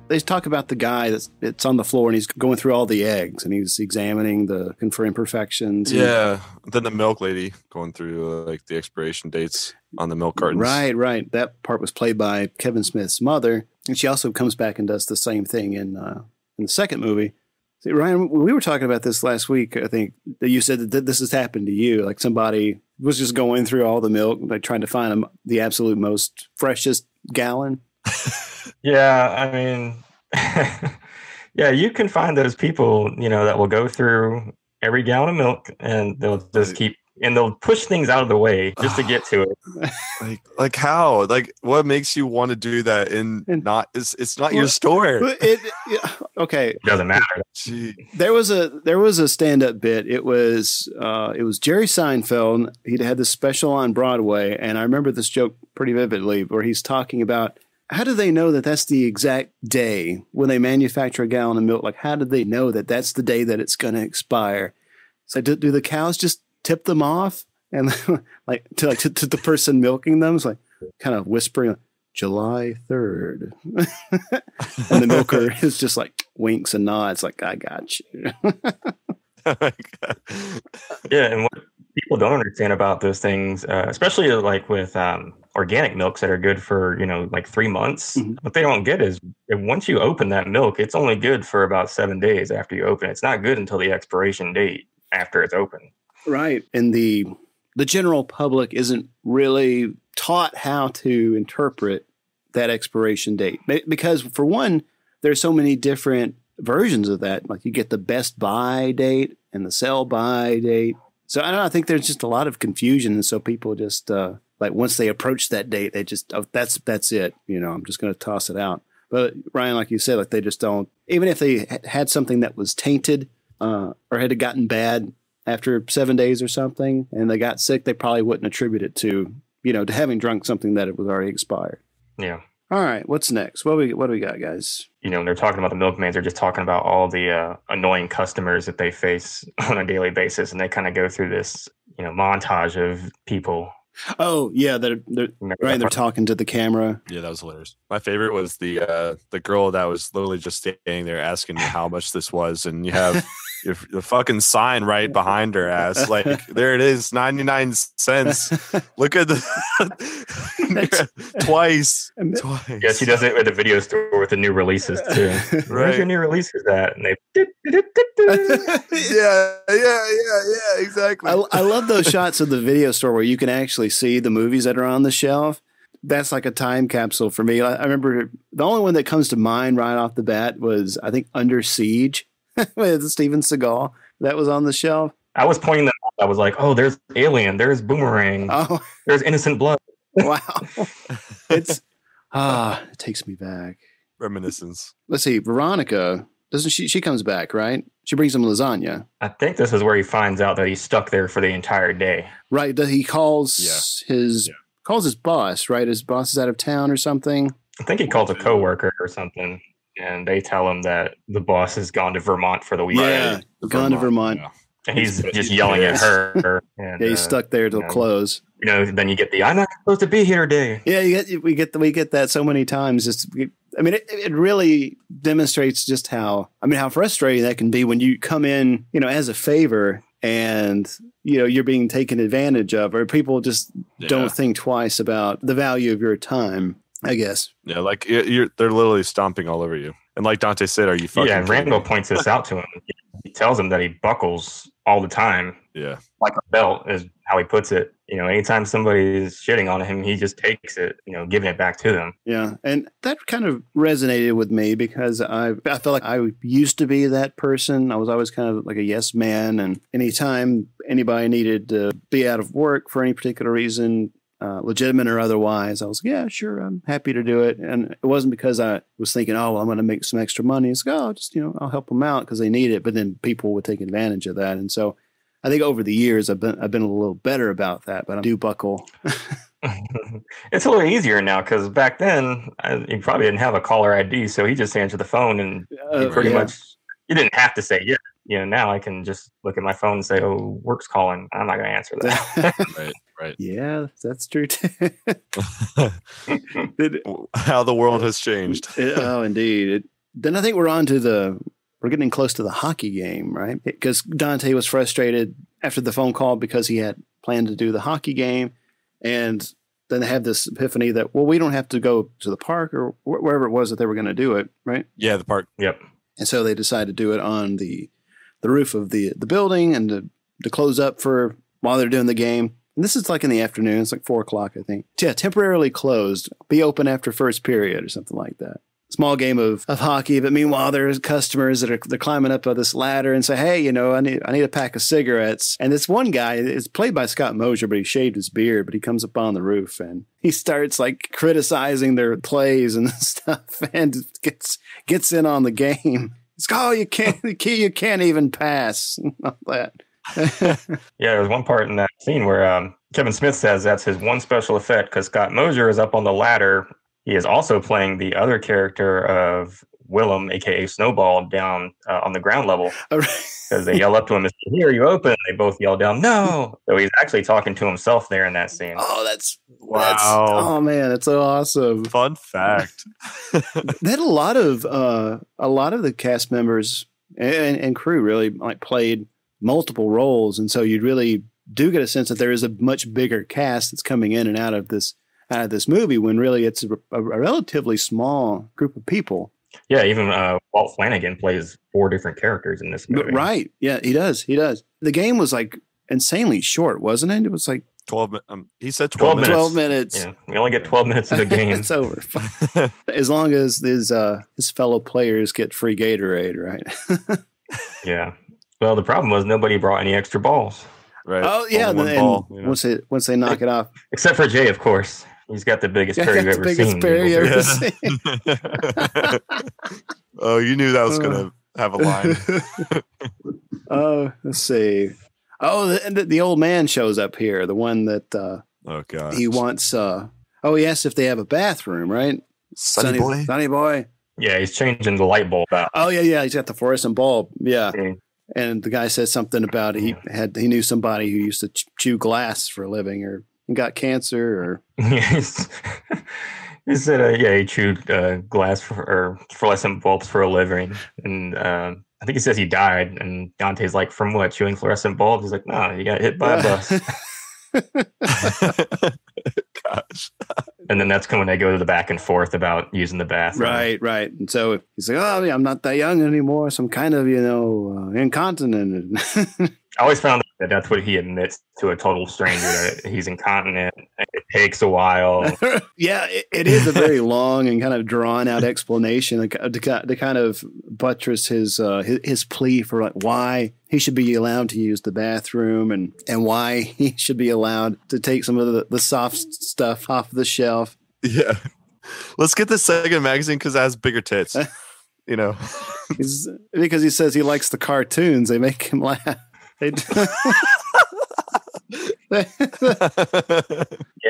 They talk about the guy that's on the floor, and he's going through all the eggs, and he's examining for imperfections. Yeah, then the milk lady going through like the expiration dates on the milk cartons. Right. That part was played by Kevin Smith's mother, and she also comes back and does the same thing in the second movie. See, Ryan, we were talking about this last week. I think that you said that this has happened to you. Like somebody was just going through all the milk, like trying to find the absolute most freshest gallon. Yeah, I mean, yeah, you can find those people, that will go through every gallon of milk, and they'll just they'll push things out of the way just to get to it. Like how? Like what makes you want to do that? It's not your store. Okay, it doesn't matter. Gee. There was a stand-up bit. It was Jerry Seinfeld. He'd had this special on Broadway, and I remember this joke pretty vividly, where he's talking about how do they know that that's the exact day when they manufacture a gallon of milk? Like how do they know that that's the day that it's going to expire? So do the cows just tip them off and to the person milking them? It's like kind of whispering July 3rd. And the milker is just like winks and nods like, I got you. Oh my God. Yeah, and what people don't understand about those things, especially like with organic milks that are good for, like 3 months, what they don't get is once you open that milk, it's only good for about 7 days after you open it. It's not good until the expiration date after it's open. Right. And the general public isn't really taught how to interpret that expiration date. Because for one, there's so many different versions of that. Like you get the best buy date and the sell by date. So I don't know, I think there's just a lot of confusion. And so people just like once they approach that date, they just, oh, that's it. You know, I'm just going to toss it out. But Ryan, like you said, like they just don't, even if they had something that was tainted or had gotten bad after 7 days or something and they got sick, they probably wouldn't attribute it to, you know, to having drunk something that it was already expired. Yeah. All right. What's next? What do we got, guys? You know, when they're talking about the milkmaids, they're just talking about all the annoying customers that they face on a daily basis. And they kind of go through this, you know, montage of people. Oh, yeah. They're talking to the camera. Yeah, that was hilarious. My favorite was the girl that was literally just standing there asking me how much this was. And you have the fucking sign right behind her ass. Like, there it is, 99 cents. Look at the twice. Yeah, she does it with the video store with the new releases too. Right. Where's your new releases at? And they yeah, exactly. I love those shots of the video store where you can actually see the movies that are on the shelf. That's like a time capsule for me. I remember the only one that comes to mind right off the bat was, I think, Under Siege with Steven Seagal. That was on the shelf. I was pointing that out. I was like, oh, there's Alien, there's Boomerang, there's Innocent Blood. Wow. It's it takes me back. Reminiscence. Let's see, Veronica, doesn't she comes back, right? She brings him lasagna. I think this is where he finds out that he's stuck there for the entire day. Right. He calls calls his boss, right? His boss is out of town or something. I think he calls a coworker or something, and they tell him that the boss has gone to Vermont for the weekend. Yeah, gone to Vermont. Yeah. And he's just yelling at her. And, he's stuck there till close. You know, then you get the "I'm not supposed to be here" day. Yeah, we get that so many times. It really demonstrates just how frustrating that can be when you come in, you know, as a favor and, you know, you're being taken advantage of, or people just don't think twice about the value of your time, I guess. Yeah, like they're literally stomping all over you. And like Dante said, are you fucking and Randall points this out to him. He tells him that he buckles all the time. Yeah. Like a belt is how he puts it. You know, anytime somebody is shitting on him, he just takes it, you know, giving it back to them. Yeah. And that kind of resonated with me because I felt like I used to be that person. I was always kind of like a yes man. And anytime anybody needed to be out of work for any particular reason, legitimate or otherwise, I was like, yeah, sure, I'm happy to do it. And it wasn't because I was thinking, oh, well, I'm going to make some extra money. It's like, oh, just, you know, I'll help them out because they need it. But then people would take advantage of that. And so I think over the years, I've been a little better about that, but I do buckle. It's a little easier now because back then you probably didn't have a caller ID, so he just answered the phone and pretty much you didn't have to say yeah. You know, now I can just look at my phone and say, "Oh, work's calling." I'm not going to answer that. Right. Yeah, that's true too. How the world has changed. Oh, indeed. Then I think we're getting close to the hockey game, right? Because Dante was frustrated after the phone call because he had planned to do the hockey game. And then they have this epiphany that, well, we don't have to go to the park or wherever it was that they were going to do it, right? Yeah, the park. Yep. And so they decided to do it on the roof of the building and to close up for while they're doing the game. And this is like in the afternoon. It's like 4:00, I think. Yeah, temporarily closed. Be open after first period or something like that. Small game of hockey, but meanwhile there's customers that they're climbing up this ladder and say, hey, you know, I need a pack of cigarettes. And this one guy is played by Scott Mosier, but he shaved his beard, but he comes up on the roof and he starts like criticizing their plays and stuff and gets in on the game. He's like, oh, you can't even pass. All that. Yeah, there's one part in that scene where Kevin Smith says that's his one special effect because Scott Mosier is up on the ladder. He is also playing the other character of Willem, a.k.a. Snowball, down on the ground level. Because they yell up to him and say, here, you open. They both yell down, no. So he's actually talking to himself there in that scene. Oh, wow. Man, that's so awesome. Fun fact. They had a lot of the cast members and crew really like played multiple roles. And so you really do get a sense that there is a much bigger cast that's coming in and out of this movie when really it's a relatively small group of people. Yeah, even Walt Flanagan plays 4 different characters in this movie. Right. Yeah, he does. The game was like insanely short, wasn't it? It was like 12. He said 12 minutes. 12 minutes. Yeah, we only get 12 minutes of the game. It's over. As long as his fellow players get free Gatorade, right? Yeah. Well, the problem was nobody brought any extra balls. Right. Oh yeah, Only one and ball, you know. once they knock it off, Except for Jay, of course. He's got the biggest pair you've ever seen. Oh, you knew that was gonna have a line. Let's see. Oh, the old man shows up here. The one that oh god, he wants. He asks if they have a bathroom, right? Sonny boy. Sonny boy. Yeah, he's changing the light bulb out. Oh yeah. He's got the fluorescent bulb. Yeah. Mm-hmm. And the guy says something about he knew somebody who used to chew glass for a living, or got cancer, or he said he chewed glass or fluorescent bulbs for a living, and I think he says he died. And Dante's like, "From what? Chewing fluorescent bulbs?" He's like, "No, you got hit by a bus." Gosh. And then that's when they go to the back and forth about using the bathroom. Right. And so he's like, "Oh, yeah, I'm not that young anymore. So I'm kind of, incontinent." I always found that that's what he admits to a total stranger, that he's incontinent. It takes a while. Yeah, it is a very long and kind of drawn out explanation to kind of buttress his plea for like why he should be allowed to use the bathroom and why he should be allowed to take some of the soft stuff off the shelf. Yeah. Let's get the second magazine because it has bigger tits. Because he says he likes the cartoons. They make him laugh.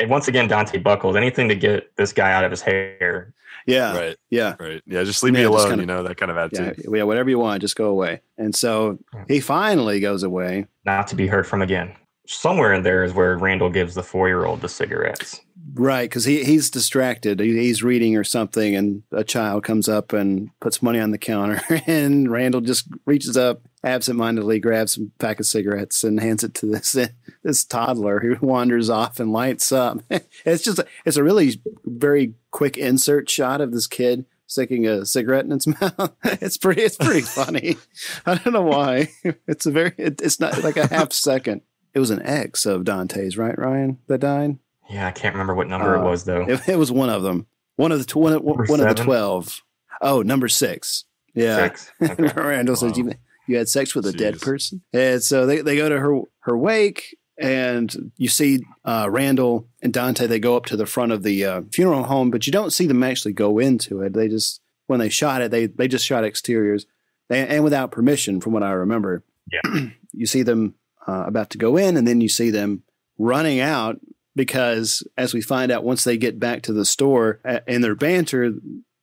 Once again, Dante buckles. Anything to get this guy out of his hair. Yeah. Right. Yeah. Right. Yeah. Just leave me alone. That kind of attitude. Yeah. Whatever you want, just go away. And so he finally goes away. Not to be heard from again. Somewhere in there is where Randall gives the 4-year-old the cigarettes. Right, because he's distracted. He's reading or something, and a child comes up and puts money on the counter, and Randall just reaches up, absentmindedly grabs a pack of cigarettes and hands it to this toddler who wanders off and lights up. It's a really very quick insert shot of this kid sticking a cigarette in its mouth. It's pretty funny. I don't know why. It's not like a half second. It was an ex of Dante's, right, Ryan, that died? Yeah, I can't remember what number it was, though. It was one of them. One of the 12. Oh, number 6. Yeah. 6. Okay. Randall says, you had sex with a dead person? And so they go to her wake, and you see Randall and Dante, they go up to the front of the funeral home, but you don't see them actually go into it. They just, when they shot it, they just shot exteriors, and without permission, from what I remember. Yeah. You see them about to go in, and then you see them running out, because as we find out once they get back to the store in their banter,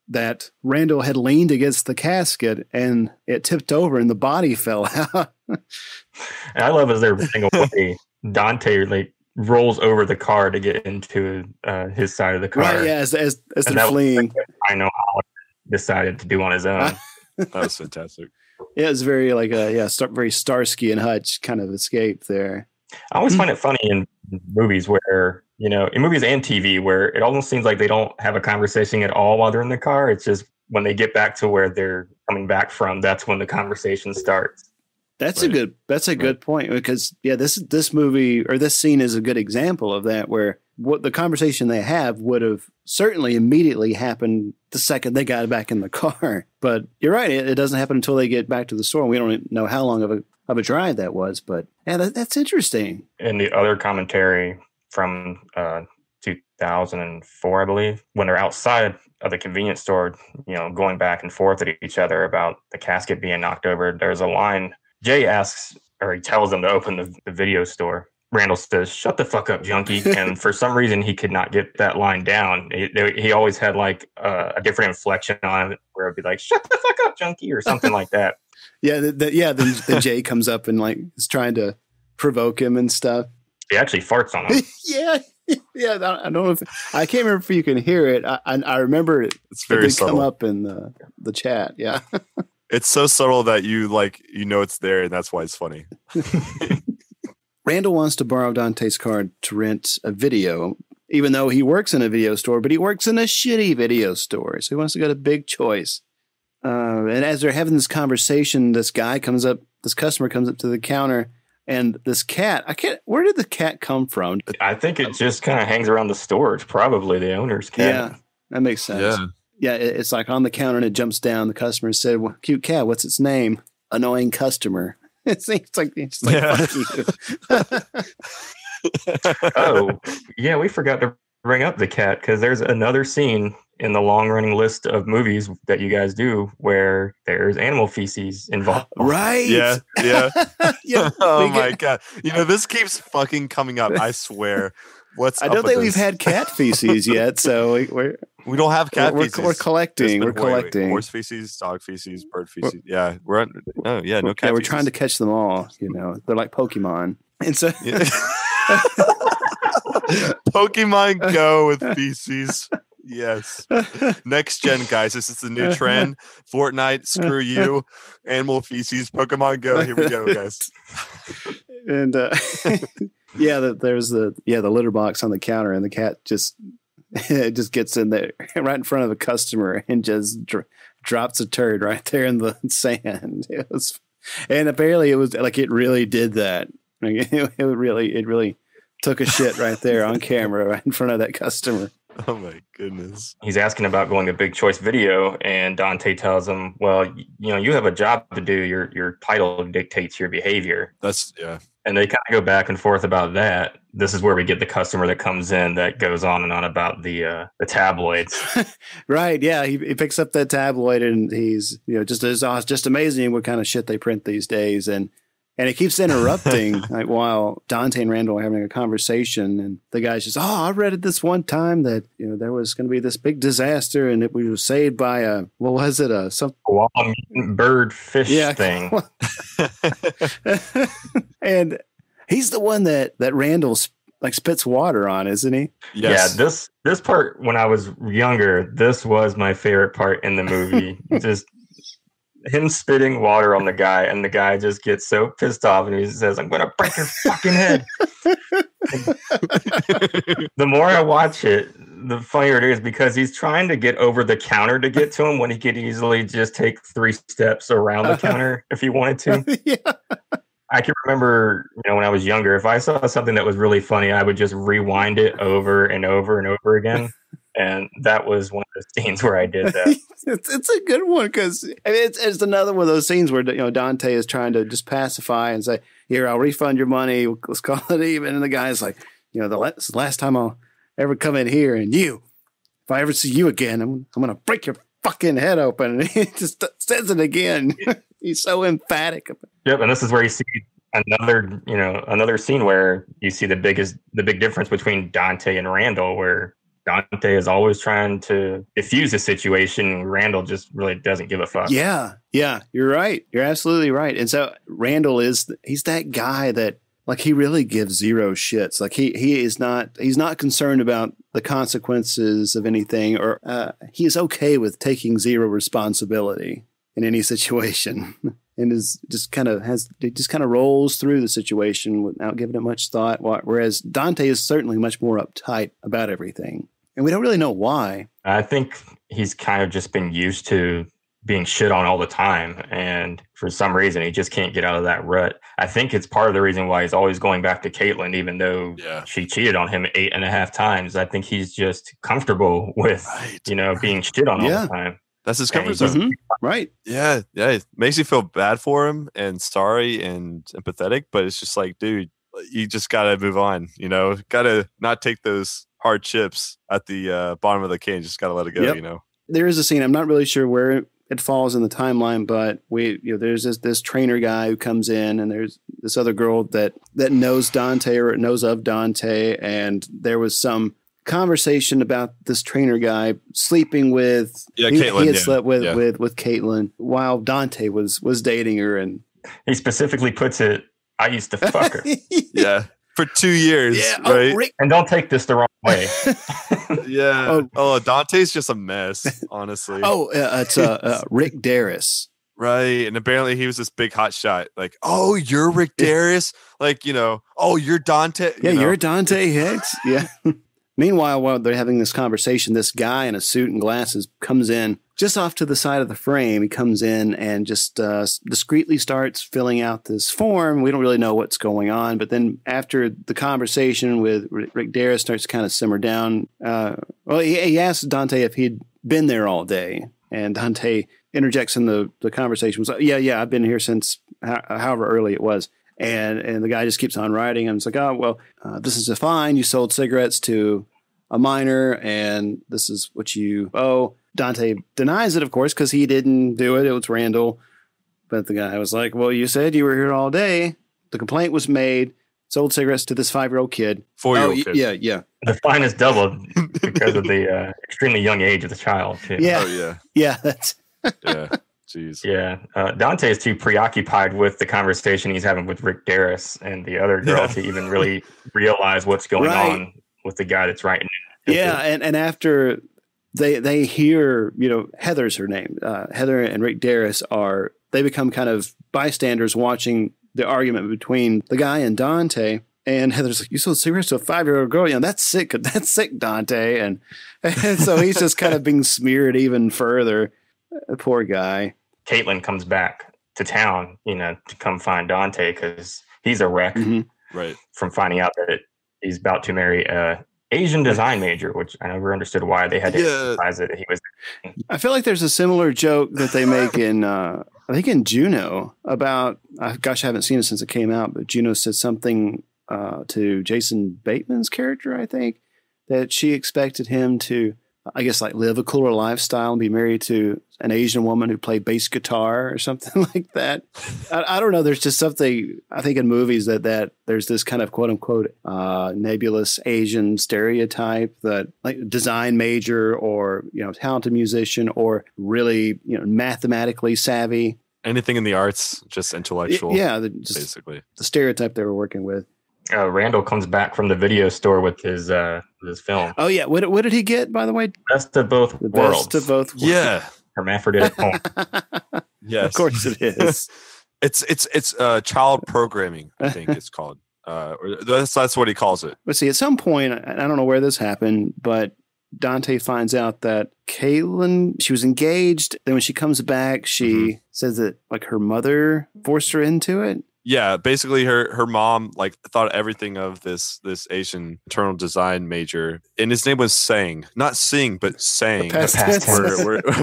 that Randall had leaned against the casket and it tipped over and the body fell out. And I love as they're running away, Dante rolls over the car to get into his side of the car. Right, yeah, as they're fleeing. I know how he decided to do on his own. That was fantastic. Yeah, it's very very Starsky and Hutch kind of escape there. I always find it funny in movies where, in movies and TV, where it almost seems like they don't have a conversation at all while they're in the car. It's just when they get back to where they're coming back from, that's when the conversation starts. That's a good point, because this movie or this scene is a good example of that, where what the conversation they have would have certainly immediately happened the second they got back in the car. But you're right, it doesn't happen until they get back to the store, and we don't know how long of a drive that was. But yeah, that's interesting. And the other commentary from 2004, I believe, when they're outside of the convenience store, going back and forth at each other about the casket being knocked over, there's a line. Jay asks, or he tells them to open the video store. Randall says, "Shut the fuck up, junkie." And for some reason, he could not get that line down. He always had a different inflection on it, where it'd be like, "Shut the fuck up, junkie," or something like that. Yeah, then Jay comes up and is trying to provoke him and stuff. He actually farts on him. Yeah. I don't know I can't remember if you can hear it. I remember it. It's very subtle. Come up in the chat. Yeah. It's so subtle that it's there, and that's why it's funny. Randall wants to borrow Dante's card to rent a video, even though he works in a video store, but he works in a shitty video store. So he wants to go to Big Choice. And as they're having this conversation, this customer comes up to the counter, And this cat, where did the cat come from? I think it just kind of hangs around the store. It's probably the owner's cat. Yeah, that makes sense. Yeah, it's like on the counter and it jumps down. The customer said, well, cute cat, what's its name? Annoying customer. It's like fuck you. Oh, yeah, we forgot to bring up the cat because there's another scene in the long-running list of movies that you guys do where there's animal feces involved. Right? Yeah. Oh my God. This keeps fucking coming up. I swear. I don't think we've had cat feces yet, so we don't have cat feces. We're collecting. We're collecting horse feces, dog feces, bird feces. No cat. We're feces. trying to catch them all. They're like Pokemon, and so Pokemon Go with feces. Yes. Next gen, guys. This is the new trend. Fortnite, screw you. Animal feces, Pokemon Go. Here we go, guys. And there's the litter box on the counter, and the cat just gets in there right in front of the customer and just drops a turd right there in the sand. And apparently it was like it really did that. Like, it really took a shit right there on camera right in front of that customer. Oh my goodness. He's asking about going to Big Choice Video, and Dante tells him, well, you have a job to do. Your title dictates your behavior. And they kind of go back and forth about that. This is where we get the customer that comes in that goes on and on about the tabloids. Right. Yeah. He picks up that tabloid and he's, just amazing what kind of shit they print these days. And he keeps interrupting like while Dante and Randall are having a conversation. And the guy's just, I read it this one time that, there was going to be this big disaster and we were saved by some bird fish thing. And he's the one that Randall spits water on, isn't he? Yes. Yeah. This part, when I was younger, this was my favorite part in the movie. Just him spitting water on the guy, and the guy just gets so pissed off and he says, I'm gonna break your fucking head. The more I watch it, the funnier it is because he's trying to get over the counter to get to him when he could easily just take 3 steps around the counter if he wanted to. Yeah. I can remember, when I was younger, if I saw something that was really funny, I would just rewind it over and over and over again. And that was one of the scenes where I did that. It's a good one because it's another one of those scenes where Dante is trying to just pacify and say, "Here, I'll refund your money. Let's call it even." And the guy's like, this is the last time I'll ever come in here, and if I ever see you again, I'm gonna break your fucking head open. And he just says it again. He's so emphatic. Yep, and this is where you see another scene where you see the big difference between Dante and Randall, where Dante is always trying to diffuse the situation. Randall just really doesn't give a fuck. Yeah, you're right. You're absolutely right. And so Randall he's that guy that he really gives zero shits. Like he's not concerned about the consequences of anything, or he is okay with taking zero responsibility in any situation. And just kind of rolls through the situation without giving it much thought. Whereas Dante is certainly much more uptight about everything. And we don't really know why. I think he's kind of just been used to being shit on all the time. And for some reason, he just can't get out of that rut. I think it's part of the reason why he's always going back to Caitlin, even though she cheated on him 8.5 times. I think he's just comfortable with, being shit on all the time. That's his comfort zone. Mm-hmm. Right. Yeah. It makes you feel bad for him and sorry and empathetic, but it's just like, dude, you just got to move on, got to not take those hard chips at the bottom of the can. Just got to let it go, There is a scene. I'm not really sure where it falls in the timeline, but there's this trainer guy who comes in, and there's this other girl that knows Dante or knows of Dante. And there was some conversation about this trainer guy sleeping with Caitlin. He had slept with Caitlin while Dante was dating her, and he specifically puts it, I used to fuck her. Yeah. For 2 years, right? And don't take this the wrong way. Yeah. Dante's just a mess, honestly. It's Rick Darris. Right. And apparently he was this big hot shot. Like, oh, you're Rick Darris? Like, you're Dante. You're Dante Hicks. Yeah. Meanwhile, while they're having this conversation, this guy in a suit and glasses comes in just off to the side of the frame. He comes in and just discreetly starts filling out this form. We don't really know what's going on. But then after the conversation with Rick Darris starts to kind of simmer down, he asks Dante if he'd been there all day. And Dante interjects in the conversation. Was like, yeah, I've been here since however early it was. And the guy just keeps on writing. And it's like, this is a fine. You sold cigarettes to a minor, and this is what you owe. Dante denies it, of course, because he didn't do it. It was Randall. But the guy was like, well, you said you were here all day. The complaint was made. Sold cigarettes to this 5-year-old kid. 4-year-old kid. Yeah. The fine is doubled because of the extremely young age of the child. Too. Yeah. Oh, yeah. Yeah, that's... Yeah. Jeez. Yeah. Dante is too preoccupied with the conversation he's having with Rick Darris and the other girl to even really realize what's going on with the guy that's writing it. Yeah, and after they hear, Heather's her name. Heather and Rick Darris they become kind of bystanders watching the argument between the guy and Dante. And Heather's like, you sold cigarettes to a 5-year-old girl? That's sick. That's sick, Dante. And so he's just kind of being smeared even further. Poor guy. Caitlin comes back to town, to come find Dante because he's a wreck right from finding out that he's about to marry a Asian design major, which I never understood why they had to emphasize it. He was. I feel like there's a similar joke that they make in, I think in Juno about, I haven't seen it since it came out, but Juno said something to Jason Bateman's character, I think, that she expected him to, I guess, like live a cooler lifestyle and be married to an Asian woman who played bass guitar or something like that. I don't know. There's just something, I think, in movies that there's this kind of quote unquote nebulous Asian stereotype that like design major or, talented musician or really, mathematically savvy. Anything in the arts, just intellectual. Yeah. Basically. The stereotype they were working with. Randall comes back from the video store with his film. Oh yeah, what did he get, by the way? Best of both worlds. Best of both worlds. Yeah, hermaphroditic home. Yes, of course it is. it's child programming, I think it's called. That's what he calls it. But see, at some point, I don't know where this happened, but Dante finds out that Caitlin, she was engaged. Then when she comes back, she says that like her mother forced her into it. Yeah, basically her mom like thought everything of this Asian internal design major, and his name was Sang, not Sing, but Sang. Past tense.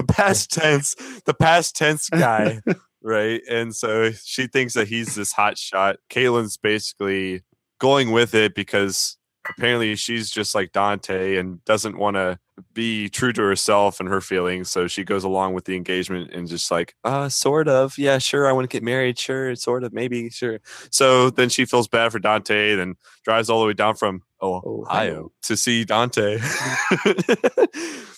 Past tense. The past tense guy, right? And so she thinks that he's this hot shot. Caitlin's basically going with it because apparently she's just like Dante and doesn't want to be true to herself and her feelings, so she goes along with the engagement and just like sort of, yeah, sure, I want to get married, sure, sort of, maybe, sure. So then she feels bad for Dante and drives all the way down from Ohio to see Dante.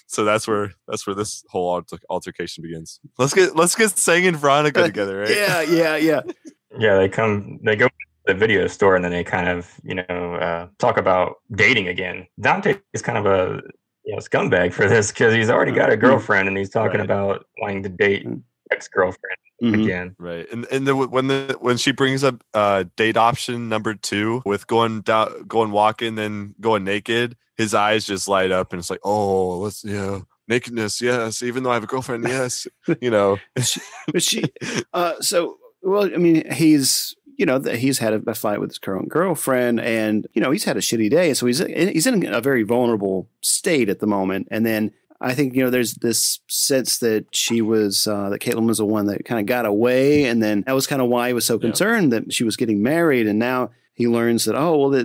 So that's where this whole altercation begins. Let's get Sang and Veronica together, right? Yeah, they go to the video store and then they kind of talk about dating again. Dante is kind of a scumbag for this because he's already got a girlfriend and he's talking about wanting to date ex-girlfriend again. Right. And when she brings up date option number 2 with going walking, then going naked, his eyes just light up and it's like, oh, let's nakedness, yes, even though I have a girlfriend, yes. But she he's had a fight with his current girlfriend and, he's had a shitty day. So he's in a very vulnerable state at the moment. And then I think, there's this sense that that Caitlin was the one that kind of got away. And then that was kind of why he was so concerned that she was getting married. And now he learns that,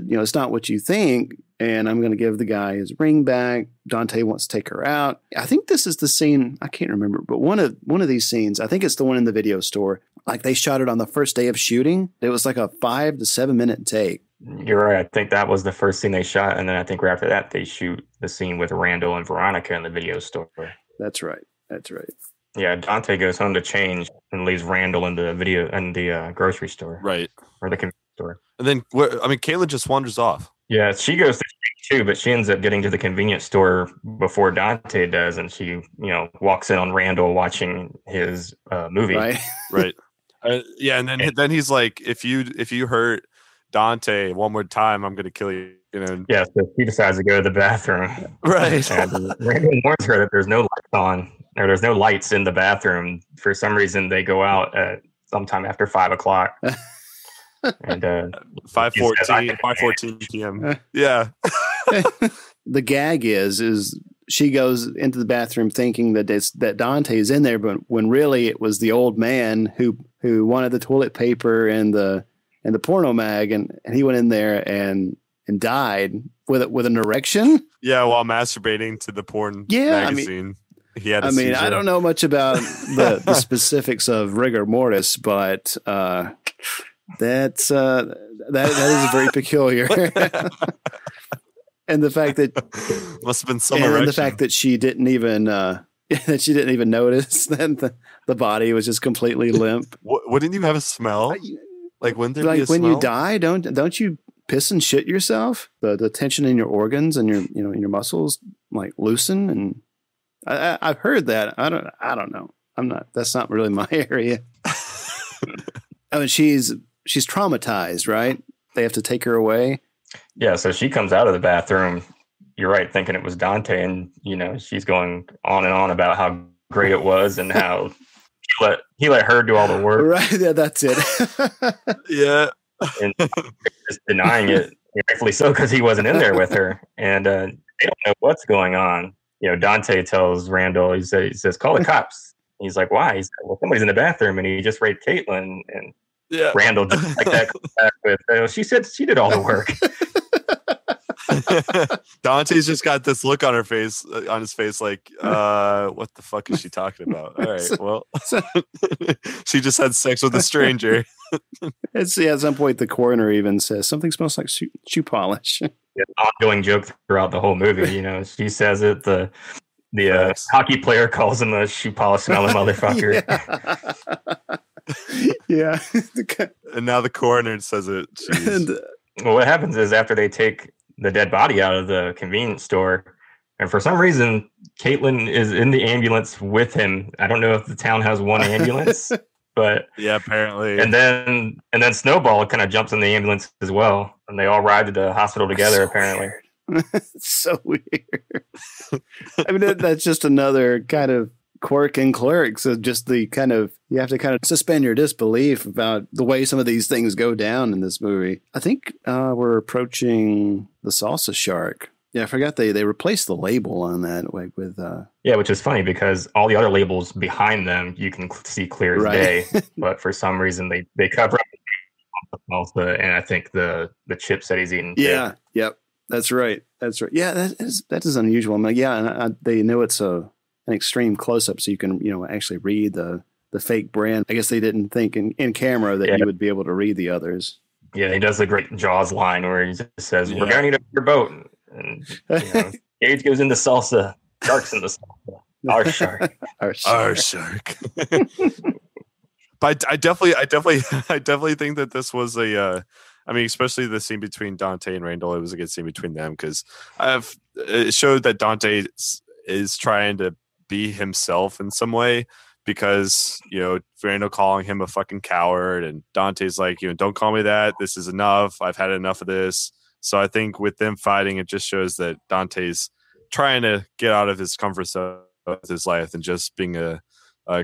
it's not what you think. And I'm going to give the guy his ring back. Dante wants to take her out. I think this is the scene. I can't remember, but one of these scenes, I think it's the one in the video store. Like they shot it on the first day of shooting. It was like a 5 to 7 minute take. You're right. I think that was the first scene they shot. And then I think right after that, they shoot the scene with Randall and Veronica in the video store. That's right. Yeah. Dante goes home to change and leaves Randall in the grocery store. Right. Or the convenience store. And then, Caitlin just wanders off. Yeah, she goes to street too, but she ends up getting to the convenience store before Dante does, and she, walks in on Randall watching his movie. Right. And then he's like, if you hurt Dante one more time, I'm going to kill you. Yeah, so she decides to go to the bathroom. Right. And Randall warns her that there's no lights on, or there's no lights in the bathroom. For some reason, they go out at sometime after 5 o'clock. And 5:14 p.m. Yeah. The gag is she goes into the bathroom thinking that Dante is in there, but when really it was the old man who wanted the toilet paper and the porno mag, and he went in there and died with an erection. Yeah, while masturbating to the porn magazine. He had seizure. I don't know much about the specifics of rigor mortis, but that is very peculiar. And the fact that must have been some erection. And the fact that she didn't even notice that the body was just completely limp. Wouldn't you have a smell? Like when there like be a when smell? you die, don't you piss and shit yourself? The tension in your organs and your in your muscles like loosen, and I've heard that. I don't know. That's not really my area. I mean, she's traumatized, right? They have to take her away. Yeah, so she comes out of the bathroom, you're right, thinking it was Dante, and she's going on and on about how great it was and how he let her do all the work. Right, yeah, that's it. Yeah. And just denying it, rightfully so, because he wasn't in there with her, and they don't know what's going on. Dante tells Randall, he says, call the cops. He's like, why? He's like, well, somebody's in the bathroom and he just raped Caitlin. And Randall just like that comes back with, she said she did all the work. Dante's just got this look on his face, like, what the fuck is she talking about? All right, well, she just had sex with a stranger. At some point, the coroner even says something smells like shoe polish. Ongoing joke throughout the whole movie. She says it. The hockey player calls him a shoe polish smelling motherfucker. Yeah. And now the coroner says it. Well, what happens is after they take the dead body out of the convenience store, and for some reason, Caitlin is in the ambulance with him. I don't know if the town has one ambulance, but yeah, apparently. And then Snowball kind of jumps in the ambulance as well, and they all ride to the hospital together. Apparently, it's so weird. I mean, that's just another kind of quirk in Clerks. Just the kind of, you have to kind of suspend your disbelief about the way some of these things go down in this movie. I think we're approaching the salsa shark. Yeah, I forgot they replaced the label on that, like with which is funny because all the other labels behind them you can see clear as day, but for some reason they cover up the salsa and I think the chips that he's eating. Yeah, yep, that's right. Yeah, that is unusual. I mean, yeah, and they know it's an extreme close up, so you can actually read the fake brand. I guess they didn't think in camera that you would be able to read the others. Yeah, he does the great Jaws line where he just says, "We're gonna need a bigger boat." And Gage goes into salsa, sharks in the salsa. Our shark. Our shark. But I definitely think that this was especially the scene between Dante and Randall, it was a good scene between them because it showed that Dante is trying to be himself in some way because, Randall calling him a fucking coward and Dante's like, don't call me that. This is enough. I've had enough of this. So I think with them fighting, it just shows that Dante's trying to get out of his comfort zone of his life and just being a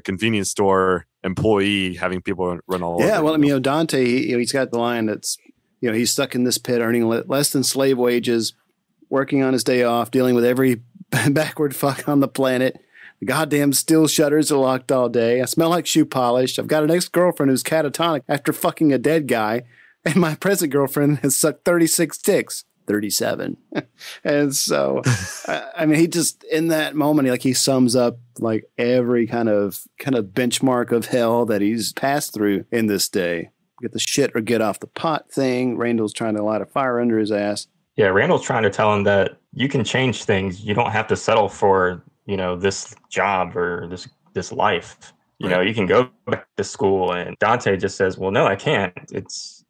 convenience store employee, having people run all over. Yeah, well, Dante, he's got the line that's, he's stuck in this pit earning less than slave wages, working on his day off, dealing with every backward fuck on the planet. The goddamn steel shutters are locked all day. I smell like shoe polish. I've got an ex-girlfriend who's catatonic after fucking a dead guy. And my present girlfriend has sucked 36 dicks. 37. And so, he just, in that moment, he sums up like every kind of benchmark of hell that he's passed through in this day. Get the shit or get off the pot thing. Randall's trying to light a fire under his ass. Yeah, Randall's trying to tell him that you can change things. You don't have to settle for, this job or this life. You can go back to school. And Dante just says, well, no, I can't.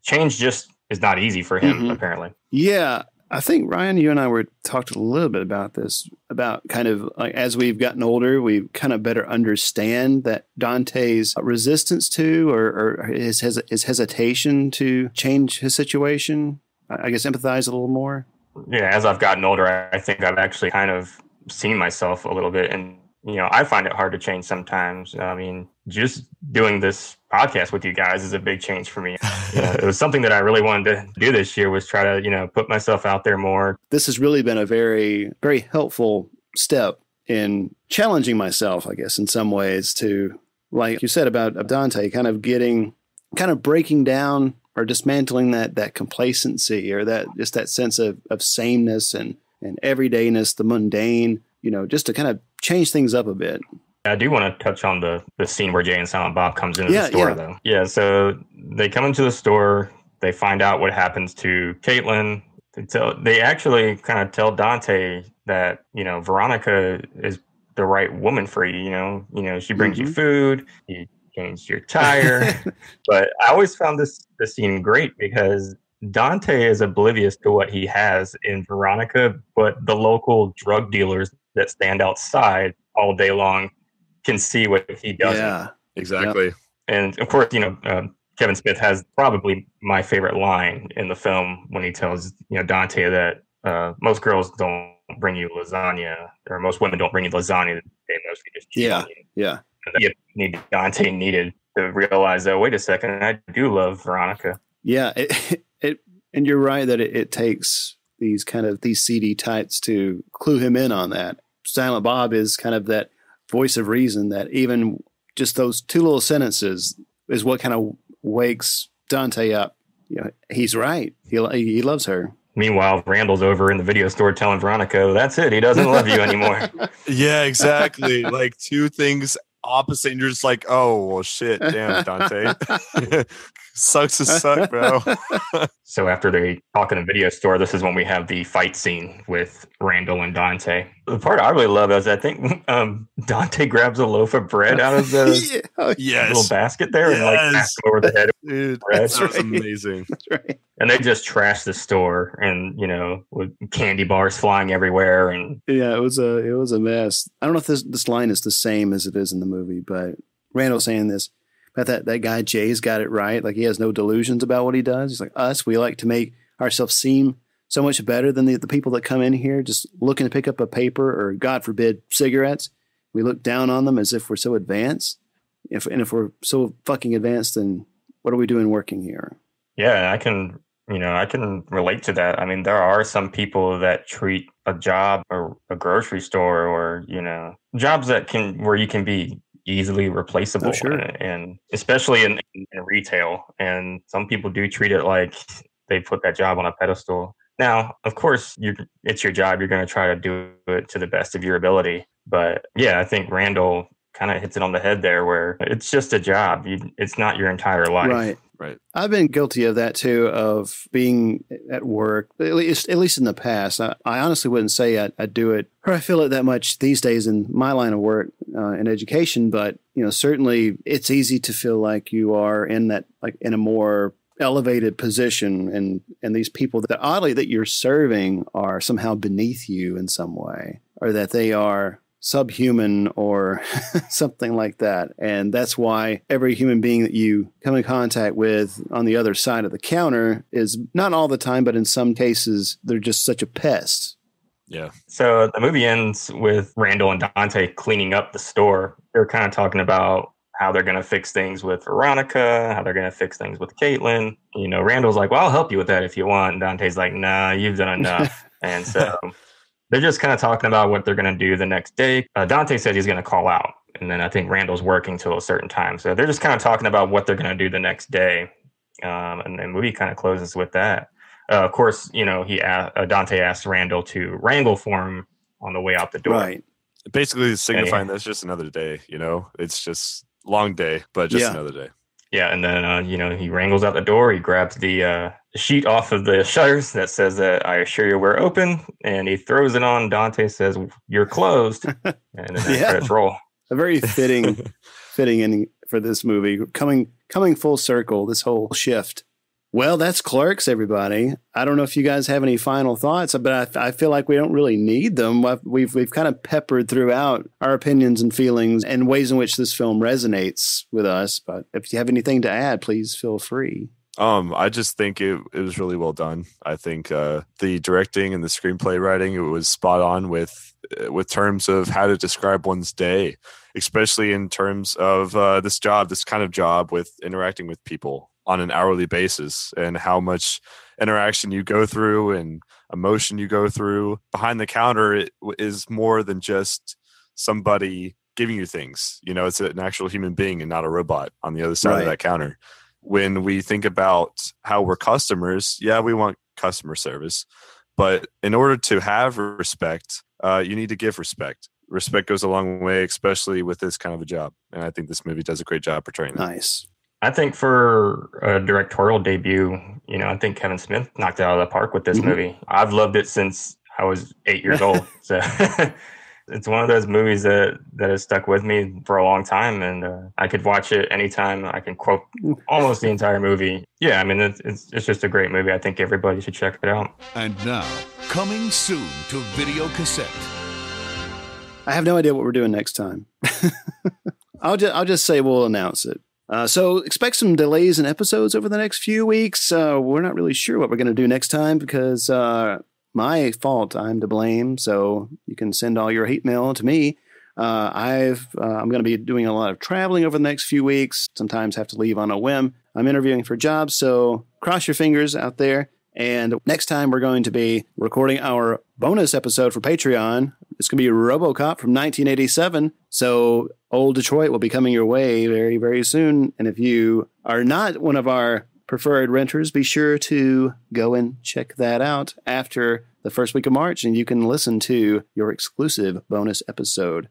Change just is not easy for him, apparently. Yeah. I think, Ryan, you and I talked a little bit about this, about kind of like as we've gotten older, we kind of better understand that Dante's resistance to or his hesitation to change his situation, I guess empathize a little more. as I've gotten older, I think I've actually kind of seen myself a little bit. And, I find it hard to change sometimes. I mean, just doing this podcast with you guys is a big change for me. It was something that I really wanted to do this year, was try to, put myself out there more. This has really been a very, very helpful step in challenging myself, I guess, in some ways, to, like you said about Dante, kind of breaking down or dismantling that complacency, or that sense of sameness and everydayness, the mundane, just to kind of change things up a bit. I do want to touch on the scene where Jay and Silent Bob comes into the store, though. Yeah, so they come into the store, they find out what happens to Caitlin. They actually kind of tell Dante that, Veronica is the right woman for you, she brings you food, you change your tire. But I always found this scene great because Dante is oblivious to what he has in Veronica, but the local drug dealers that stand outside all day long can see what he does. Yeah, exactly. Yep. And of course, Kevin Smith has probably my favorite line in the film when he tells, Dante that most girls don't bring you lasagna, or most women don't bring you lasagna. They mostly just cheat on you. Yeah. And Dante needed to realize that, wait a second, I do love Veronica. Yeah. And you're right that it takes these seedy types to clue him in on that. Silent Bob is kind of that voice of reason that even just those two little sentences is what kind of wakes Dante up. He's right. He loves her. Meanwhile, Randall's over in the video store telling Veronica, that's it. He doesn't love you anymore. Yeah, exactly. Like two things opposite. And you're just like, oh, well, shit. Damn, Dante. Sucks to suck, bro. So after they talk in the video store, this is when we have the fight scene with Randall and Dante. The part I really love is I think Dante grabs a loaf of bread out of the little basket there and passes over the head. Dude, that's amazing. That's right. And they just trash the store, and with candy bars flying everywhere. And yeah, it was a mess. I don't know if this line is the same as it is in the movie, but Randall saying this. But that guy Jay's got it right. Like, he has no delusions about what he does. He's like, us, we like to make ourselves seem so much better than the people that come in here just looking to pick up a paper or, God forbid, cigarettes. We look down on them as if we're so advanced. If we're so fucking advanced, then what are we doing working here? Yeah, I can relate to that. I mean, there are some people that treat a job or a grocery store or, jobs where you can be easily replaceable. Oh, sure. And especially in retail. And some people do treat it like they put that job on a pedestal. Now, of course, it's your job. You're going to try to do it to the best of your ability. But yeah, I think Randall kind of hits it on the head there, where it's just a job. It's not your entire life. Right. I've been guilty of that too, of being at work, at least in the past. I honestly wouldn't say I do it, or I feel it that much these days in my line of work in education. But, certainly it's easy to feel like you are in a more elevated position, and these people that oddly that you're serving are somehow beneath you in some way, or that they are subhuman or something like that. And that's why every human being that you come in contact with on the other side of the counter is, not all the time, but in some cases, they're just such a pest. Yeah. So the movie ends with Randall and Dante cleaning up the store. They're kind of talking about how they're going to fix things with Veronica, how they're going to fix things with Caitlin. Randall's like, well, I'll help you with that if you want. And Dante's like, nah, you've done enough. And so they're just kind of talking about what they're going to do the next day. Dante said he's going to call out. And then I think Randall's working till a certain time. So they're just kind of talking about what they're going to do the next day. And the movie kind of closes with that. Of course, Dante asks Randall to wrangle for him on the way out the door. Right. Basically signifying that's just another day, It's just long day, but just another day. Yeah, and then, he wrangles out the door. He grabs the sheet off of the shutters that says that I assure you we're open, and he throws it on. Dante says, you're closed, and then the credits roll. A very fitting ending for this movie. Coming full circle, this whole shift. Well, that's Clerks, everybody. I don't know if you guys have any final thoughts, but I feel like we don't really need them. We've kind of peppered throughout our opinions and feelings and ways in which this film resonates with us. But if you have anything to add, please feel free. I just think it was really well done. I think the directing and the screenplay writing, it was spot on with terms of how to describe one's day, especially in terms of this kind of job with interacting with people on an hourly basis and how much interaction you go through and emotion you go through. Behind the counter, it is more than just somebody giving you things. You know, it's an actual human being and not a robot on the other side of that counter. When we think about how we're customers, yeah, we want customer service. But in order to have respect, you need to give respect. Respect goes a long way, especially with this kind of a job. And I think this movie does a great job portraying that. Nice. I think for a directorial debut, you know, I think Kevin Smith knocked it out of the park with this movie. I've loved it since I was 8 years old. So it's one of those movies that has stuck with me for a long time, and I could watch it anytime. I can quote almost the entire movie. Yeah, I mean, it's just a great movie. I think everybody should check it out. And now, coming soon to video cassette. I have no idea what we're doing next time. I'll just say we'll announce it. So expect some delays in episodes over the next few weeks. We're not really sure what we're going to do next time because my fault. I'm to blame. So you can send all your hate mail to me. I'm going to be doing a lot of traveling over the next few weeks. Sometimes have to leave on a whim. I'm interviewing for jobs, so cross your fingers out there. And next time we're going to be recording our bonus episode for Patreon. It's going to be RoboCop from 1987. So Old Detroit will be coming your way very, very soon. And if you are not one of our preferred renters, be sure to go and check that out after the first week of March, and you can listen to your exclusive bonus episode.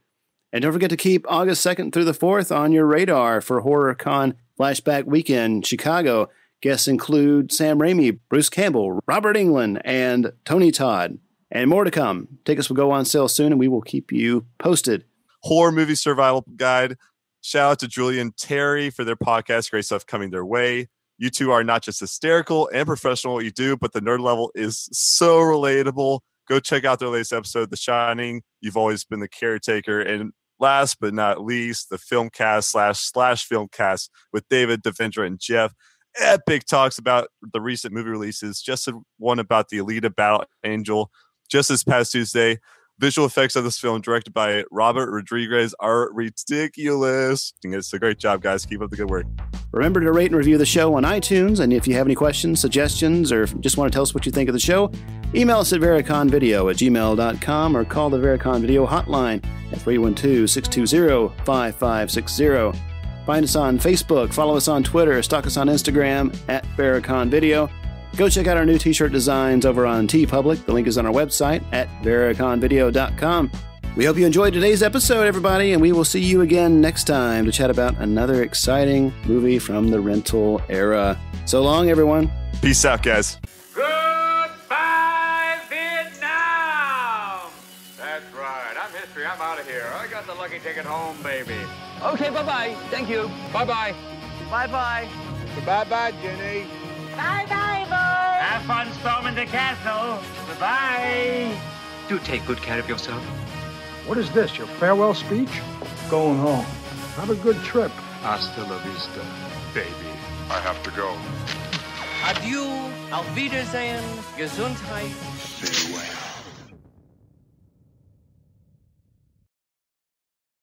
And don't forget to keep August 2nd through the 4th on your radar for HorrorCon Flashback Weekend Chicago. Guests include Sam Raimi, Bruce Campbell, Robert Englund, and Tony Todd. And more to come. Tickets will go on sale soon, and we will keep you posted. Horror Movie Survival Guide. Shout out to Julie and Terry for their podcast. Great stuff coming their way. You two are not just hysterical and professional at what you do, but the nerd level is so relatable. Go check out their latest episode, The Shining. You've always been the caretaker. And last but not least, the Filmcast slash Filmcast with David, Devendra, and Jeff. Epic talks about the recent movie releases. Just one about the Alita Battle Angel. Just this past Tuesday, visual effects of this film directed by Robert Rodriguez are ridiculous. It's a great job, guys. Keep up the good work. Remember to rate and review the show on iTunes. And if you have any questions, suggestions, or just want to tell us what you think of the show, email us at vericonvideo@gmail.com or call the Vericon Video hotline at 312-620-5560. Find us on Facebook, follow us on Twitter, stalk us on Instagram at Vericon Video. Go check out our new t-shirt designs over on TeePublic. The link is on our website at vericonvideo.com. We hope you enjoyed today's episode, everybody, and we will see you again next time to chat about another exciting movie from the rental era. So long, everyone. Peace out, guys. Goodbye, Vietnam! That's right. I'm history. I'm out of here. I got the lucky ticket home, baby. Okay, bye-bye. Thank you. Bye-bye. Bye-bye. Bye-bye, Jenny. Bye-bye, boys. Have fun storming the castle. Goodbye. Do take good care of yourself. What is this, your farewell speech? Going home. Have a good trip. Hasta la vista, baby. I have to go. Adieu, auf Wiedersehen, Gesundheit. Farewell.